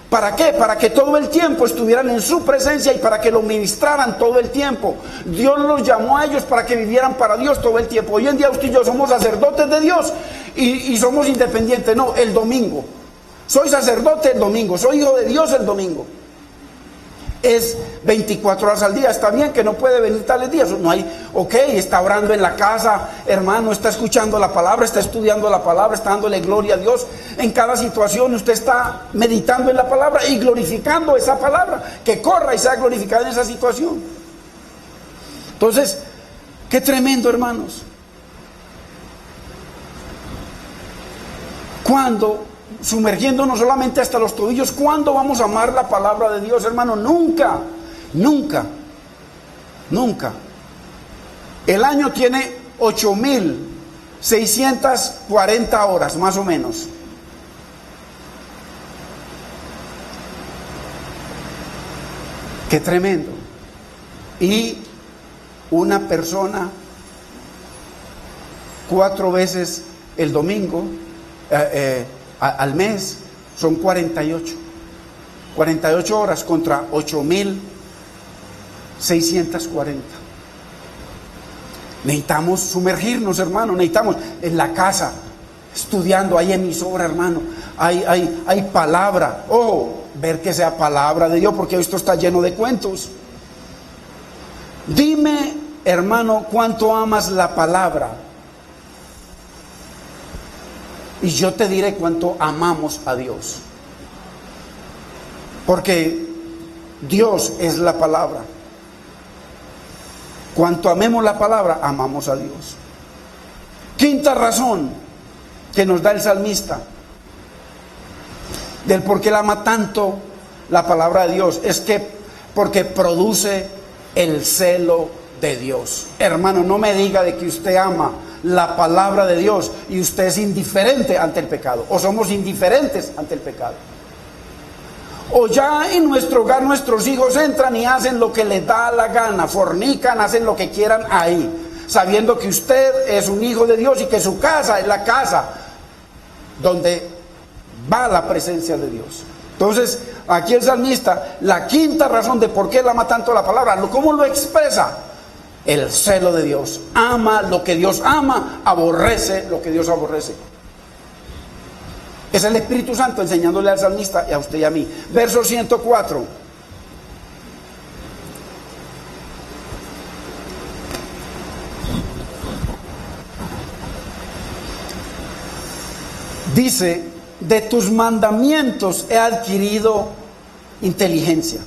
A: ¿Para qué? Para que todo el tiempo estuvieran en su presencia y para que lo ministraran todo el tiempo. Dios los llamó a ellos para que vivieran para Dios todo el tiempo. Hoy en día usted y yo somos sacerdotes de Dios y somos independientes. No, el domingo. Soy sacerdote el domingo, soy hijo de Dios el domingo. Es 24 horas al día. Está bien que no puede venir tales días. No hay, ok, está orando en la casa, hermano, está escuchando la palabra, está estudiando la palabra, está dándole gloria a Dios. En cada situación usted está meditando en la palabra y glorificando esa palabra. Que corra y sea glorificada en esa situación. Entonces, qué tremendo, hermanos. Cuando sumergiéndonos solamente hasta los tobillos, ¿cuándo vamos a amar la palabra de Dios, hermano? Nunca, nunca, nunca. El año tiene 8.640 horas, más o menos. Qué tremendo. Y una persona 4 veces el domingo, al mes, son 48 horas contra 8.640. Necesitamos sumergirnos, hermano. Necesitamos en la casa, estudiando, hay emisora, hermano, hay palabra. Ver que sea palabra de Dios, porque esto está lleno de cuentos. Dime, hermano, cuánto amas la palabra, y yo te diré cuánto amamos a Dios. Porque Dios es la palabra. Cuanto amemos la palabra, amamos a Dios. Quinta razón que nos da el salmista del por qué él ama tanto la palabra de Dios, es que porque produce el celo de Dios. Hermano, no me diga de que usted ama la palabra de Dios y usted es indiferente ante el pecado, o somos indiferentes ante el pecado. O ya en nuestro hogar nuestros hijos entran y hacen lo que les da la gana, fornican, hacen lo que quieran ahí, sabiendo que usted es un hijo de Dios y que su casa es la casa donde va la presencia de Dios. Entonces, aquí el salmista, la quinta razón de por qué él ama tanto la palabra, ¿cómo lo expresa? El celo de Dios. Ama lo que Dios ama, aborrece lo que Dios aborrece. Es el Espíritu Santo enseñándole al salmista y a usted y a mí. Verso 104. Dice: de tus mandamientos he adquirido inteligencia.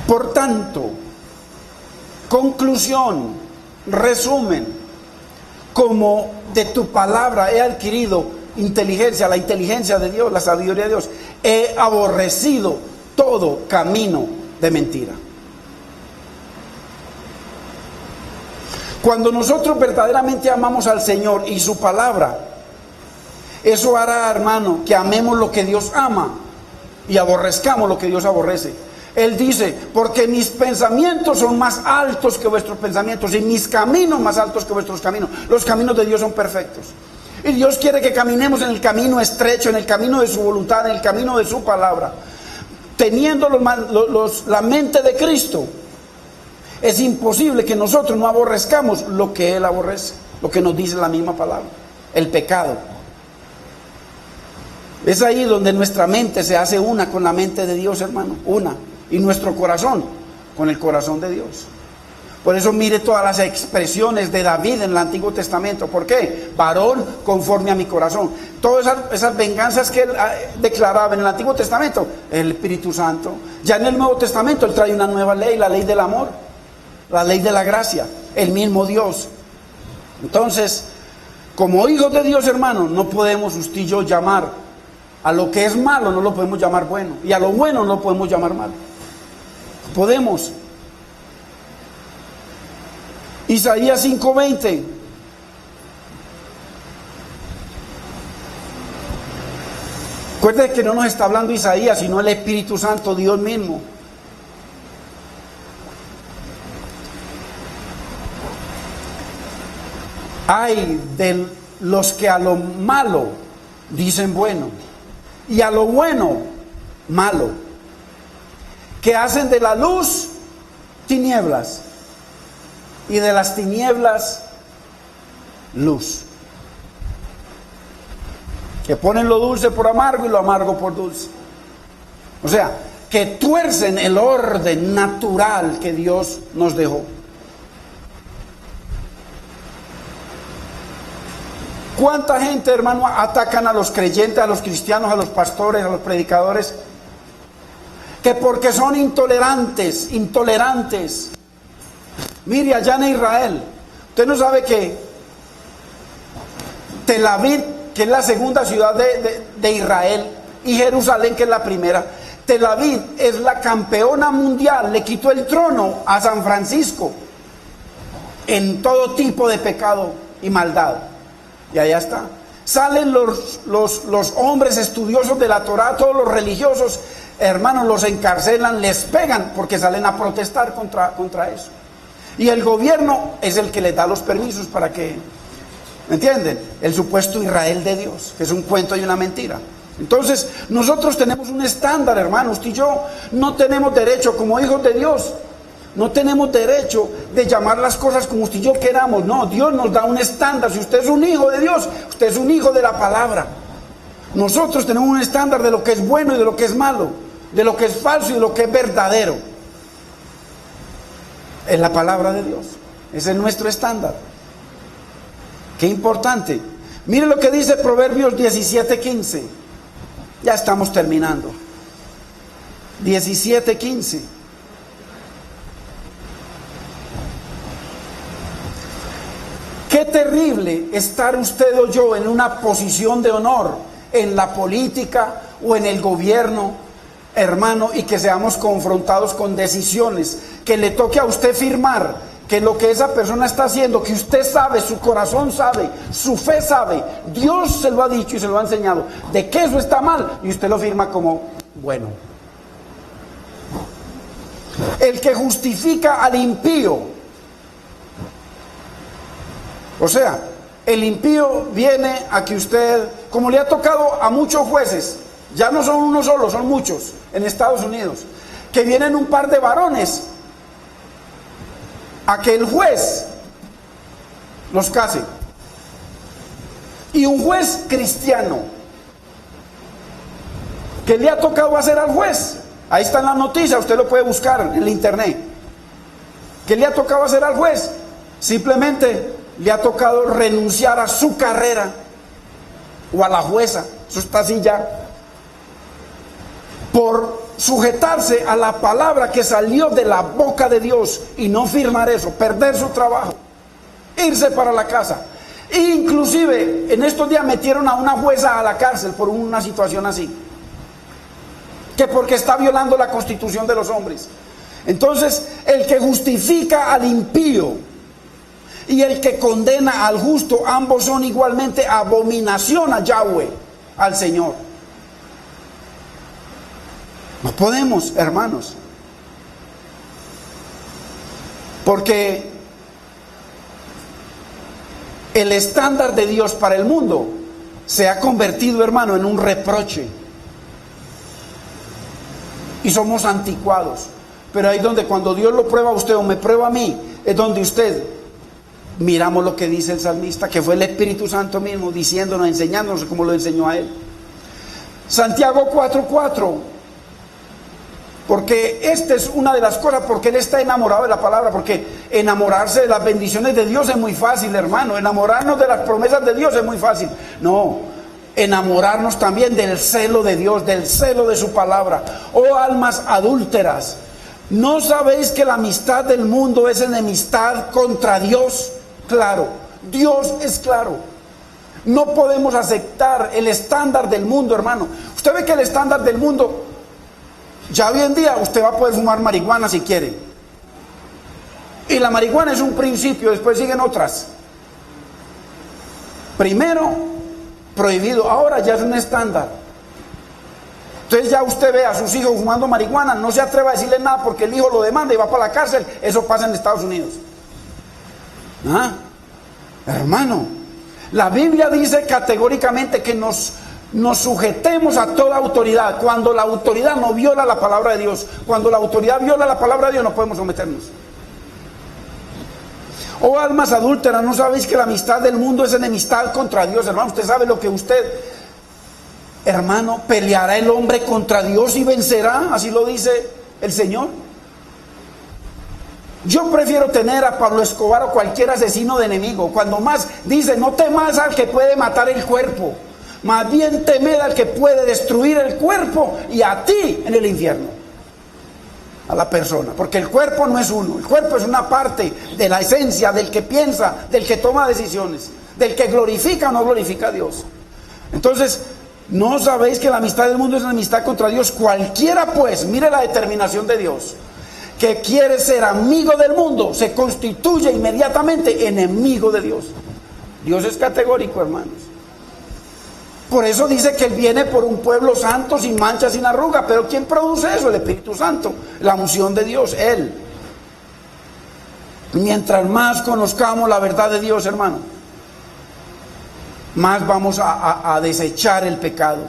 A: Por tanto, conclusión, resumen, como de tu palabra he adquirido inteligencia, la inteligencia de Dios, la sabiduría de Dios, he aborrecido todo camino de mentira. Cuando nosotros verdaderamente amamos al Señor y su palabra, Eso hará, hermano, que amemos lo que Dios ama y aborrezcamos lo que Dios aborrece. Él dice, porque mis pensamientos son más altos que vuestros pensamientos y mis caminos más altos que vuestros caminos. Los caminos de Dios son perfectos. Y Dios quiere que caminemos en el camino estrecho, en el camino de su voluntad, en el camino de su palabra. Teniendo la mente de Cristo, es imposible que nosotros no aborrezcamos lo que Él aborrece, lo que nos dice la misma palabra, el pecado. Es ahí donde nuestra mente se hace una con la mente de Dios, hermano, una. Y nuestro corazón con el corazón de Dios. Por eso mire todas las expresiones de David en el Antiguo Testamento. ¿Por qué? Varón conforme a mi corazón. Todas esas venganzas que él declaraba en el Antiguo Testamento, el Espíritu Santo. Ya en el Nuevo Testamento él trae una nueva ley, la ley del amor, la ley de la gracia, el mismo Dios. Entonces, como hijos de Dios, hermano, no podemos usted y yo llamar a lo que es malo, no lo podemos llamar bueno, y a lo bueno no lo podemos llamar malo. Podemos. Isaías 5:20. Recuerde que no nos está hablando Isaías, sino el Espíritu Santo, Dios mismo. Ay de los que a lo malo dicen bueno, y a lo bueno malo, que hacen de la luz tinieblas, y de las tinieblas luz. Que ponen lo dulce por amargo y lo amargo por dulce. O sea, que tuercen el orden natural que Dios nos dejó. ¿Cuánta gente, hermano, atacan a los creyentes, a los cristianos, a los pastores, a los predicadores? Que porque son intolerantes. Mire, allá en Israel, usted no sabe que Tel Aviv, que es la segunda ciudad de Israel, y Jerusalén, que es la primera, Tel Aviv es la campeona mundial, le quitó el trono a San Francisco en todo tipo de pecado y maldad. Y allá está. Salen los hombres estudiosos de la Torá, todos los religiosos, hermanos, los encarcelan, les pegan porque salen a protestar contra eso. Y el gobierno es el que les da los permisos para que, ¿me entienden? El supuesto Israel de Dios, que es un cuento y una mentira. Entonces, nosotros tenemos un estándar, hermano. Usted y yo no tenemos derecho, como hijos de Dios, no tenemos derecho de llamar las cosas como usted y yo queramos. No, Dios nos da un estándar. Si usted es un hijo de Dios, usted es un hijo de la palabra. Nosotros tenemos un estándar de lo que es bueno y de lo que es malo, de lo que es falso y de lo que es verdadero. Es la palabra de Dios. Ese es nuestro estándar. Qué importante. Mire lo que dice Proverbios 17:15. Ya estamos terminando. 17:15. Qué terrible estar usted o yo en una posición de honor en la política o en el gobierno, hermano, y que seamos confrontados con decisiones, que le toque a usted firmar que lo que esa persona está haciendo, que usted sabe, su corazón sabe, su fe sabe, Dios se lo ha dicho y se lo ha enseñado, de que eso está mal, y usted lo firma como bueno. El que justifica al impío, o sea, el impío viene a que usted, como le ha tocado a muchos jueces, ya no son uno solo, son muchos en Estados Unidos, que vienen un par de varones a que el juez los case. Y un juez cristiano, ¿qué le ha tocado hacer al juez? Ahí está en la noticia, usted lo puede buscar en el internet. ¿Qué le ha tocado hacer al juez? Simplemente le ha tocado renunciar a su carrera o a la jueza, eso está así ya, por sujetarse a la palabra que salió de la boca de Dios y no firmar eso, perder su trabajo, irse para la casa. Inclusive en estos días metieron a una jueza a la cárcel por una situación así, que porque está violando la constitución de los hombres. Entonces, el que justifica al impío y el que condena al justo, ambos son igualmente abominación a Yahweh, al Señor. No podemos, hermanos, porque el estándar de Dios para el mundo se ha convertido, hermano, en un reproche. Y somos anticuados. Pero ahí donde cuando Dios lo prueba a usted o me prueba a mí, es donde usted, miramos lo que dice el salmista, que fue el Espíritu Santo mismo diciéndonos, enseñándonos como lo enseñó a él. Santiago 4:4. Porque esta es una de las cosas, porque él está enamorado de la palabra, porque enamorarse de las bendiciones de Dios es muy fácil, hermano. Enamorarnos de las promesas de Dios es muy fácil. No, enamorarnos también del celo de Dios, del celo de su palabra. Oh almas adúlteras, ¿no sabéis que la amistad del mundo es enemistad contra Dios? Claro, Dios es claro. No podemos aceptar el estándar del mundo, hermano. Usted ve que el estándar del mundo, ya hoy en día usted va a poder fumar marihuana si quiere. Y la marihuana es un principio, después siguen otras. Primero, prohibido, ahora ya es un estándar. Entonces ya usted ve a sus hijos fumando marihuana, no se atreva a decirle nada porque el hijo lo demanda y va para la cárcel. Eso pasa en Estados Unidos. ¿Ah? Hermano, la Biblia dice categóricamente que nos sujetemos a toda autoridad. Cuando la autoridad no viola la palabra de Dios, cuando la autoridad viola la palabra de Dios, no podemos someternos. Oh almas adúlteras, ¿no sabéis que la amistad del mundo es enemistad contra Dios? Hermano, usted sabe lo que usted, hermano, peleará el hombre contra Dios y vencerá, así lo dice el Señor. Yo prefiero tener a Pablo Escobar o cualquier asesino de enemigo. Cuando más dice, no temas al que puede matar el cuerpo, más bien temed al que puede destruir el cuerpo y a ti en el infierno, a la persona, porque el cuerpo no es uno, el cuerpo es una parte de la esencia del que piensa, del que toma decisiones, del que glorifica o no glorifica a Dios. Entonces, ¿no sabéis que la amistad del mundo es enemistad contra Dios? Cualquiera pues, mire la determinación de Dios, que quiere ser amigo del mundo, se constituye inmediatamente enemigo de Dios. Dios es categórico, hermanos. Por eso dice que Él viene por un pueblo santo, sin mancha, sin arruga. Pero ¿quién produce eso? El Espíritu Santo, la unción de Dios, Él. Mientras más conozcamos la verdad de Dios, hermano, más vamos a desechar el pecado,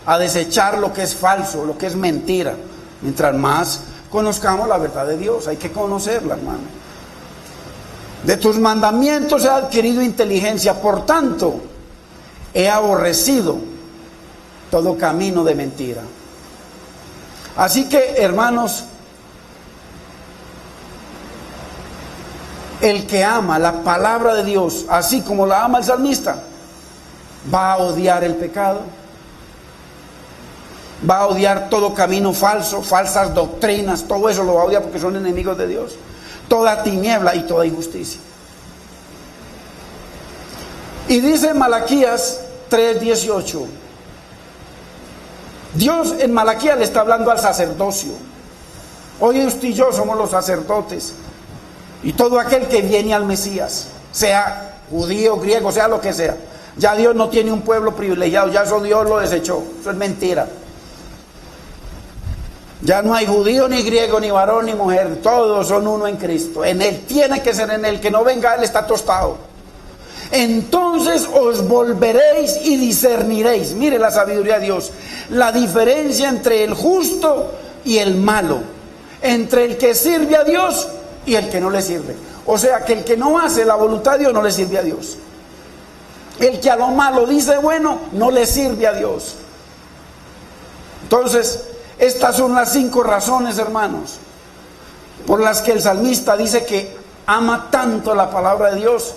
A: a desechar lo que es falso, lo que es mentira. Mientras más conozcamos la verdad de Dios, hay que conocerla, hermano. De tus mandamientos he adquirido inteligencia, por tanto, he aborrecido todo camino de mentira. Así que, hermanos, el que ama la palabra de Dios, así como la ama el salmista, va a odiar el pecado, va a odiar todo camino falso, falsas doctrinas, todo eso lo va a odiar porque son enemigos de Dios. Toda tiniebla y toda injusticia. Y dice Malaquías 3:18. Dios en Malaquías le está hablando al sacerdocio. Hoy usted y yo somos los sacerdotes. Y todo aquel que viene al Mesías, sea judío, griego, sea lo que sea. Ya Dios no tiene un pueblo privilegiado, ya eso Dios lo desechó. Eso es mentira. Ya no hay judío, ni griego, ni varón, ni mujer. Todos son uno en Cristo. En Él, tiene que ser en Él. Que no venga Él, está tostado. Entonces os volveréis y discerniréis. Mire la sabiduría de Dios. La diferencia entre el justo y el malo. Entre el que sirve a Dios y el que no le sirve. O sea que el que no hace la voluntad de Dios no le sirve a Dios. El que a lo malo dice bueno, no le sirve a Dios. Entonces, estas son las 5 razones, hermanos, por las que el salmista dice que ama tanto la palabra de Dios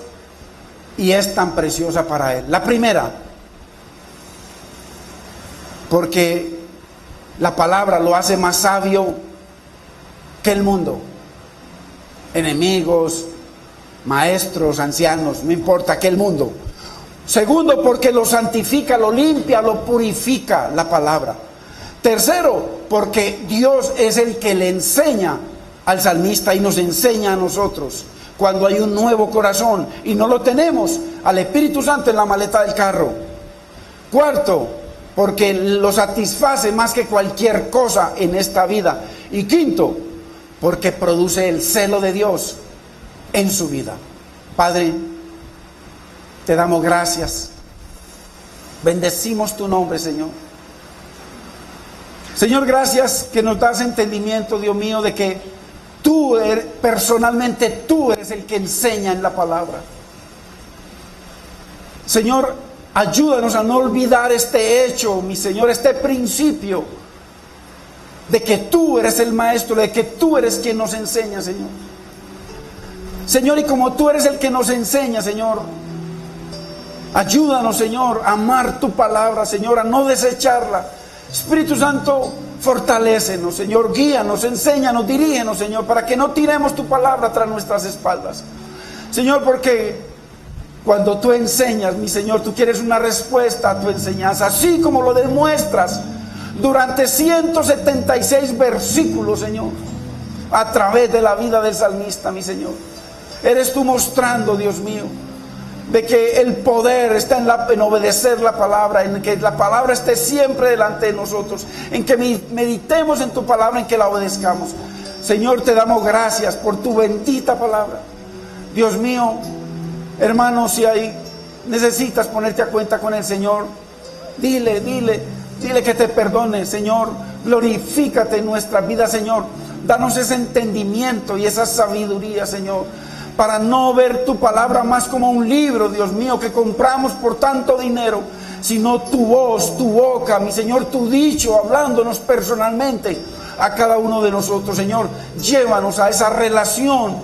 A: y es tan preciosa para él. La primera, porque la palabra lo hace más sabio que el mundo. Enemigos, maestros, ancianos, no importa, que el mundo. Segundo, porque lo santifica, lo limpia, lo purifica la palabra. Tercero, porque Dios es el que le enseña al salmista y nos enseña a nosotros cuando hay un nuevo corazón y no lo tenemos al Espíritu Santo en la maleta del carro. Cuarto, porque lo satisface más que cualquier cosa en esta vida. Y quinto, porque produce el celo de Dios en su vida. Padre, te damos gracias. Bendecimos tu nombre, Señor. Señor, gracias que nos das entendimiento, Dios mío, de que tú personalmente tú eres el que enseña en la palabra. Señor, ayúdanos a no olvidar este hecho, mi Señor, este principio de que tú eres el maestro, de que tú eres quien nos enseña, Señor. Señor, y como tú eres el que nos enseña, Señor, ayúdanos, Señor, a amar tu palabra, Señor, a no desecharla. Espíritu Santo, fortalécenos, Señor, guíanos, enséñanos, dirígenos, Señor, para que no tiremos tu palabra tras nuestras espaldas. Señor, porque cuando tú enseñas, mi Señor, tú quieres una respuesta a tu enseñanza, así como lo demuestras durante 176 versículos, Señor, a través de la vida del salmista, mi Señor. Eres tú mostrando, Dios mío, de que el poder está en obedecer la palabra, en que la palabra esté siempre delante de nosotros, en que meditemos en tu palabra, en que la obedezcamos. Señor, te damos gracias por tu bendita palabra. Dios mío, hermano, si necesitas ponerte a cuenta con el Señor, dile que te perdone, Señor. Glorifícate en nuestra vida, Señor. Danos ese entendimiento y esa sabiduría, Señor, para no ver tu palabra más como un libro, Dios mío, que compramos por tanto dinero, sino tu voz, tu boca, mi Señor, tu dicho, hablándonos personalmente a cada uno de nosotros, Señor. Llévanos a esa relación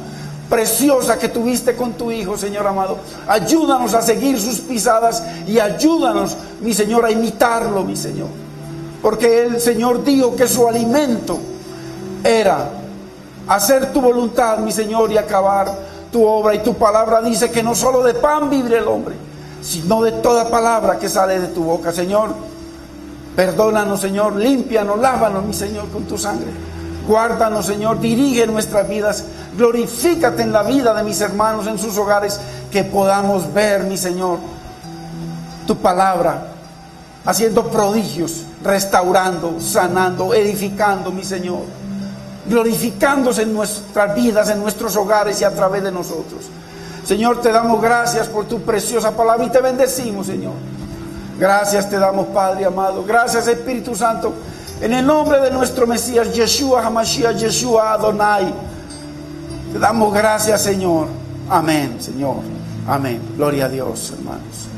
A: preciosa que tuviste con tu Hijo, Señor amado. Ayúdanos a seguir sus pisadas y ayúdanos, mi Señor, a imitarlo, mi Señor. Porque el Señor dijo que su alimento era hacer tu voluntad, mi Señor, y acabar tu obra. Y tu palabra dice que no solo de pan vive el hombre, sino de toda palabra que sale de tu boca. Señor, perdónanos, Señor, límpianos, lávanos, mi Señor, con tu sangre. Guárdanos, Señor, dirige nuestras vidas. Glorifícate en la vida de mis hermanos, en sus hogares, que podamos ver, mi Señor, tu palabra haciendo prodigios, restaurando, sanando, edificando, mi Señor, glorificándose en nuestras vidas, en nuestros hogares y a través de nosotros. Señor, te damos gracias por tu preciosa palabra y te bendecimos, Señor. Gracias te damos, Padre amado. Gracias, Espíritu Santo. En el nombre de nuestro Mesías, Yeshua HaMashiach, Yeshua Adonai, te damos gracias, Señor. Amén, Señor. Amén. Gloria a Dios, hermanos.